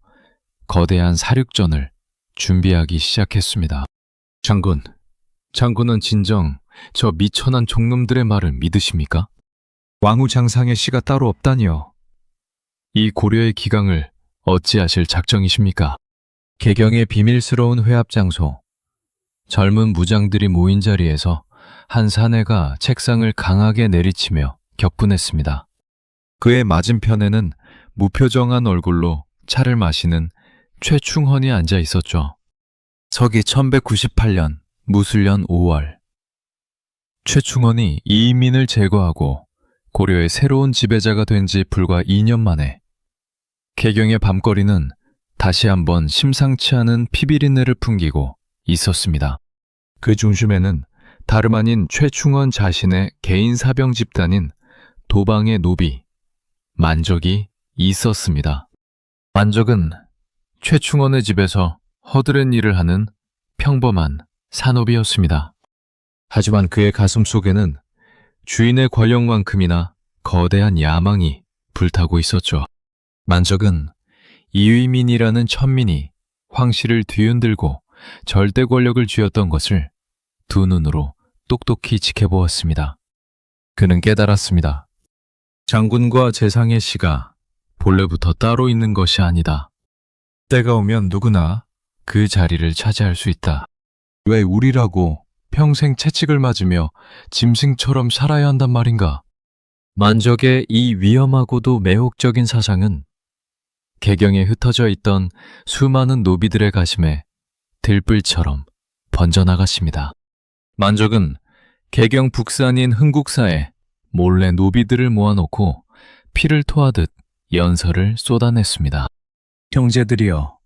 거대한 사륙전을 준비하기 시작했습니다. 장군은 진정 저 미천한 종놈들의 말을 믿으십니까? 왕후장상의 씨가 따로 없다니요. 이 고려의 기강을 어찌하실 작정이십니까? 개경의 비밀스러운 회합 장소. 젊은 무장들이 모인 자리에서 한 사내가 책상을 강하게 내리치며 격분했습니다. 그의 맞은편에는 무표정한 얼굴로 차를 마시는 최충헌이 앉아 있었죠. 서기 1198년 무술년 5월. 최충헌이 이민을 제거하고 고려의 새로운 지배자가 된 지 불과 2년 만에 개경의 밤거리는 다시 한번 심상치 않은 피비린내를 풍기고 있었습니다. 그 중심에는 다름 아닌 최충헌 자신의 개인 사병 집단인 도방의 노비 만적이 있었습니다. 만적은 최충헌의 집에서 허드렛 일을 하는 평범한 산업이었습니다. 하지만 그의 가슴 속에는 주인의 권력만큼이나 거대한 야망이 불타고 있었죠. 만적은 이위민이라는 천민이 황실을 뒤흔들고 절대 권력을 쥐었던 것을 두 눈으로 똑똑히 지켜보았습니다. 그는 깨달았습니다. 장군과 재상의 씨가 본래부터 따로 있는 것이 아니다. 때가 오면 누구나 그 자리를 차지할 수 있다. 왜 우리라고 평생 채찍을 맞으며 짐승처럼 살아야 한단 말인가? 만적의 이 위험하고도 매혹적인 사상은 개경에 흩어져 있던 수많은 노비들의 가슴에 들불처럼 번져나갔습니다. 만적은 개경 북산인 흥국사에 몰래 노비들을 모아놓고 피를 토하듯 연설을 쏟아냈습니다. 형제들이여,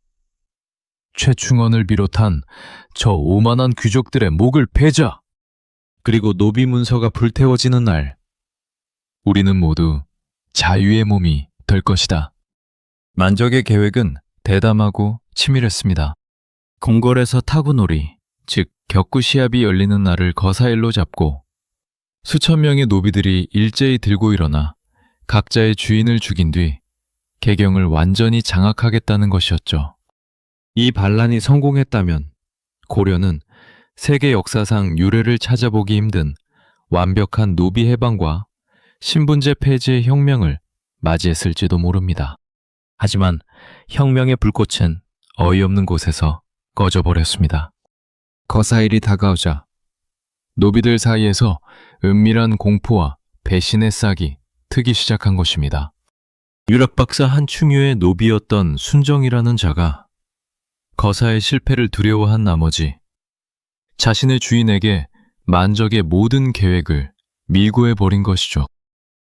최충헌을 비롯한 저 오만한 귀족들의 목을 베자! 그리고 노비 문서가 불태워지는 날, 우리는 모두 자유의 몸이 될 것이다. 만적의 계획은 대담하고 치밀했습니다. 궁궐에서 타구놀이, 즉 격구시합이 열리는 날을 거사일로 잡고 수천 명의 노비들이 일제히 들고 일어나 각자의 주인을 죽인 뒤 개경을 완전히 장악하겠다는 것이었죠. 이 반란이 성공했다면 고려는 세계 역사상 유례를 찾아보기 힘든 완벽한 노비 해방과 신분제 폐지의 혁명을 맞이했을지도 모릅니다. 하지만 혁명의 불꽃은 어이없는 곳에서 꺼져버렸습니다. 거사일이 다가오자 노비들 사이에서 은밀한 공포와 배신의 싹이 트기 시작한 것입니다. 유락박사 한충유의 노비였던 순정이라는 자가 거사의 실패를 두려워한 나머지 자신의 주인에게 만적의 모든 계획을 미고해버린 것이죠.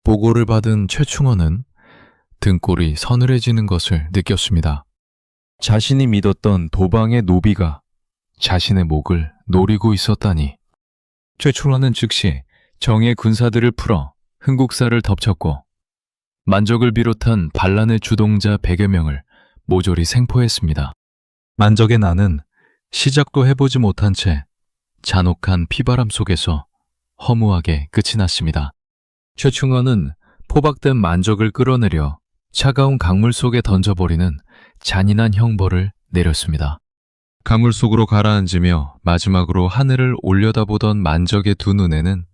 보고를 받은 최충헌은 등골이 서늘해지는 것을 느꼈습니다. 자신이 믿었던 도방의 노비가 자신의 목을 노리고 있었다니. 최충헌은 즉시 정예 군사들을 풀어 흥국사를 덮쳤고 만적을 비롯한 반란의 주동자 100여 명을 모조리 생포했습니다. 만적의 난은 시작도 해보지 못한 채 잔혹한 피바람 속에서 허무하게 끝이 났습니다. 최충헌은 포박된 만적을 끌어내려 차가운 강물 속에 던져버리는 잔인한 형벌을 내렸습니다. 강물 속으로 가라앉으며 마지막으로 하늘을 올려다보던 만적의 두 눈에는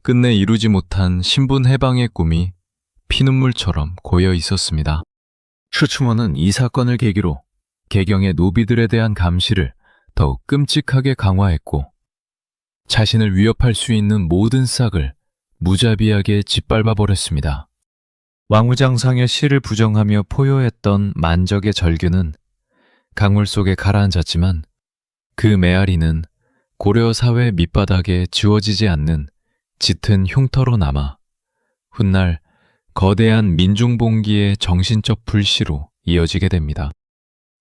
끝내 이루지 못한 신분 해방의 꿈이 피눈물처럼 고여 있었습니다. 추추머는 이 사건을 계기로 개경의 노비들에 대한 감시를 더욱 끔찍하게 강화했고 자신을 위협할 수 있는 모든 싹을 무자비하게 짓밟아 버렸습니다. 왕우장상의 시를 부정하며 포효했던 만적의 절규는 강물 속에 가라앉았지만 그 메아리는 고려 사회 밑바닥에 지워지지 않는 짙은 흉터로 남아 훗날 거대한 민중봉기의 정신적 불씨로 이어지게 됩니다.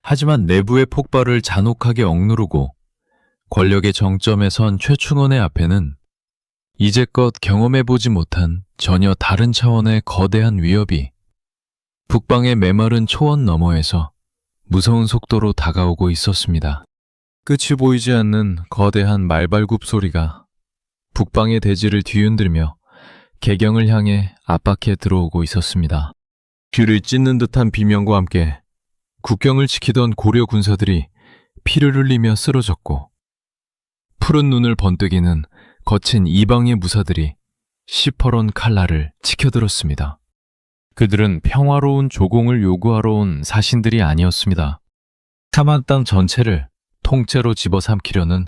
하지만 내부의 폭발을 잔혹하게 억누르고 권력의 정점에 선 최충원의 앞에는 이제껏 경험해보지 못한 전혀 다른 차원의 거대한 위협이 북방의 메마른 초원 너머에서 무서운 속도로 다가오고 있었습니다. 끝이 보이지 않는 거대한 말발굽 소리가 북방의 대지를 뒤흔들며 개경을 향해 압박해 들어오고 있었습니다. 귀를 찢는 듯한 비명과 함께 국경을 지키던 고려 군사들이 피를 흘리며 쓰러졌고 푸른 눈을 번뜩이는 거친 이방의 무사들이 시퍼런 칼날을 치켜들었습니다. 그들은 평화로운 조공을 요구하러 온 사신들이 아니었습니다. 사만 땅 전체를 통째로 집어삼키려는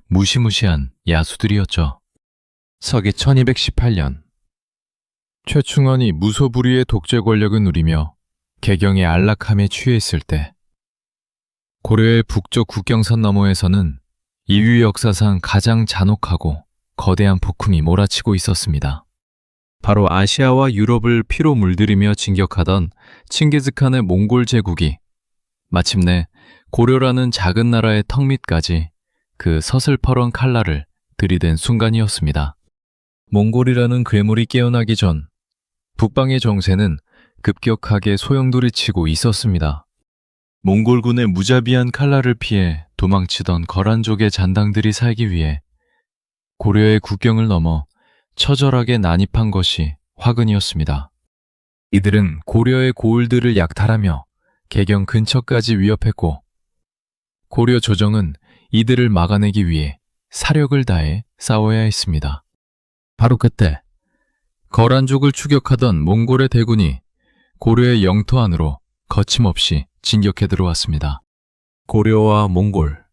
무시무시한 야수들이었죠. 서기 1218년 최충원이 무소불위의 독재 권력을 누리며 개경의 안락함에 취했을 때 고려의 북쪽 국경선 너머에서는 인류 역사상 가장 잔혹하고 거대한 폭풍이 몰아치고 있었습니다. 바로 아시아와 유럽을 피로 물들이며 진격하던 칭기즈칸의 몽골 제국이 마침내 고려라는 작은 나라의 턱 밑까지 그 서슬퍼런 칼날을 들이댄 순간이었습니다. 몽골이라는 괴물이 깨어나기 전 북방의 정세는 급격하게 소용돌이치고 있었습니다. 몽골군의 무자비한 칼날을 피해 도망치던 거란족의 잔당들이 살기 위해 고려의 국경을 넘어 처절하게 난입한 것이 화근이었습니다. 이들은 고려의 고을들을 약탈하며 개경 근처까지 위협했고 고려 조정은 이들을 막아내기 위해 사력을 다해 싸워야 했습니다. 바로 그때 거란족을 추격하던 몽골의 대군이 고려의 영토 안으로 거침없이 진격해 들어왔습니다. 고려와 몽골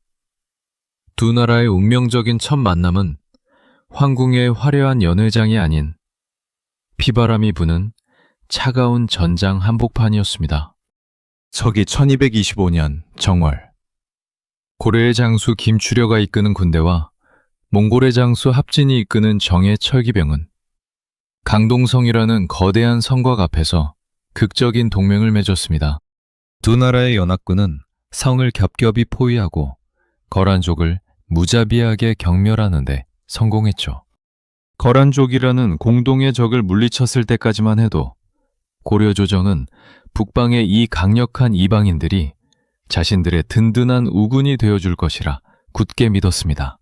두 나라의 운명적인 첫 만남은 황궁의 화려한 연회장이 아닌 피바람이 부는 차가운 전장 한복판이었습니다. 서기 1225년 정월 고려의 장수 김추려가 이끄는 군대와 몽골의 장수 합진이 이끄는 정예 철기병은 강동성이라는 거대한 성곽 앞에서 극적인 동맹을 맺었습니다. 두 나라의 연합군은 성을 겹겹이 포위하고 거란족을 무자비하게 경멸하는 데 성공했죠. 거란족이라는 공동의 적을 물리쳤을 때까지만 해도 고려 조정은 북방의 이 강력한 이방인들이 자신들의 든든한 우군이 되어줄 것이라 굳게 믿었습니다.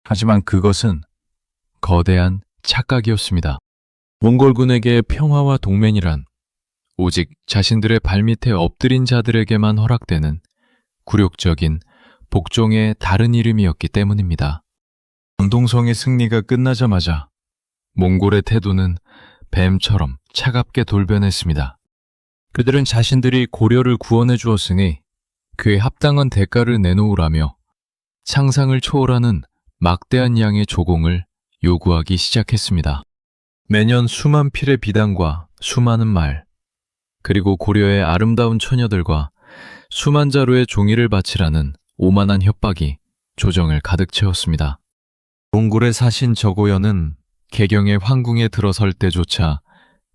하지만 그것은 거대한 착각이었습니다. 몽골군에게 평화와 동맹이란 오직 자신들의 발밑에 엎드린 자들에게만 허락되는 굴욕적인 복종의 다른 이름이었기 때문입니다. 강동성의 승리가 끝나자마자 몽골의 태도는 뱀처럼 차갑게 돌변했습니다. 그들은 자신들이 고려를 구원해 주었으니 그에 합당한 대가를 내놓으라며 상상을 초월하는 막대한 양의 조공을 요구하기 시작했습니다. 매년 수만 필의 비단과 수많은 말, 그리고 고려의 아름다운 처녀들과 수만 자루의 종이를 바치라는 오만한 협박이 조정을 가득 채웠습니다. 몽골의 사신 저고연은 개경의 황궁에 들어설 때조차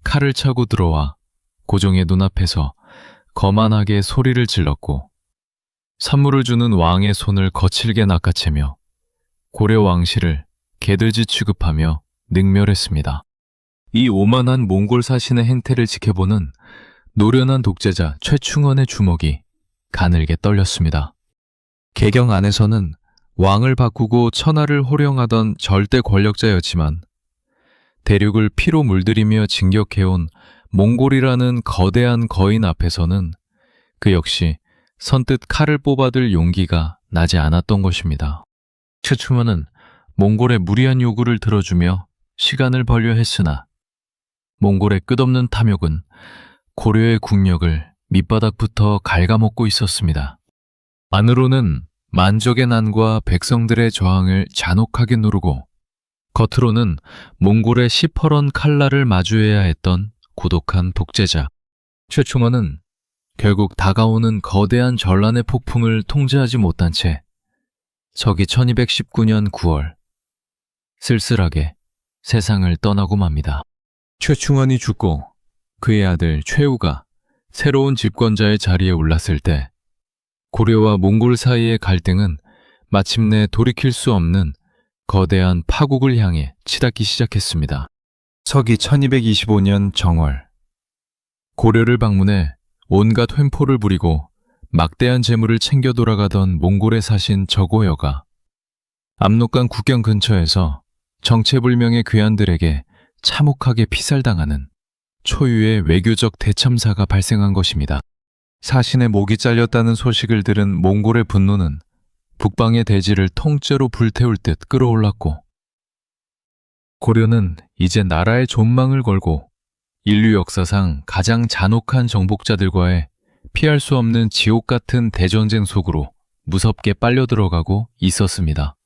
칼을 차고 들어와 고종의 눈앞에서 거만하게 소리를 질렀고 선물을 주는 왕의 손을 거칠게 낚아채며 고려 왕실을 개들지 취급하며 능멸했습니다. 이 오만한 몽골 사신의 행태를 지켜보는 노련한 독재자 최충원의 주먹이 가늘게 떨렸습니다. 개경 안에서는 왕을 바꾸고 천하를 호령하던 절대 권력자였지만 대륙을 피로 물들이며 진격해온 몽골이라는 거대한 거인 앞에서는 그 역시 선뜻 칼을 뽑아들 용기가 나지 않았던 것입니다. 최충원은 몽골의 무리한 요구를 들어주며 시간을 벌려 했으나 몽골의 끝없는 탐욕은 고려의 국력을 밑바닥부터 갉아먹고 있었습니다. 안으로는 만족의 난과 백성들의 저항을 잔혹하게 누르고 겉으로는 몽골의 시퍼런 칼날을 마주해야 했던 고독한 독재자 최충원은 결국 다가오는 거대한 전란의 폭풍을 통제하지 못한 채 서기 1219년 9월 쓸쓸하게 세상을 떠나고 맙니다. 최충원이 죽고 그의 아들 최우가 새로운 집권자의 자리에 올랐을 때 고려와 몽골 사이의 갈등은 마침내 돌이킬 수 없는 거대한 파국을 향해 치닫기 시작했습니다. 서기 1225년 정월 고려를 방문해 온갖 횡포를 부리고 막대한 재물을 챙겨 돌아가던 몽골에 사신 저고여가 압록강 국경 근처에서 정체불명의 귀환들에게 참혹하게 피살당하는 초유의 외교적 대참사가 발생한 것입니다. 사신의 목이 잘렸다는 소식을 들은 몽골의 분노는 북방의 대지를 통째로 불태울 듯 끌어올랐고 고려는 이제 나라의 존망을 걸고 인류 역사상 가장 잔혹한 정복자들과의 피할 수 없는 지옥 같은 대전쟁 속으로 무섭게 빨려 들어가고 있었습니다.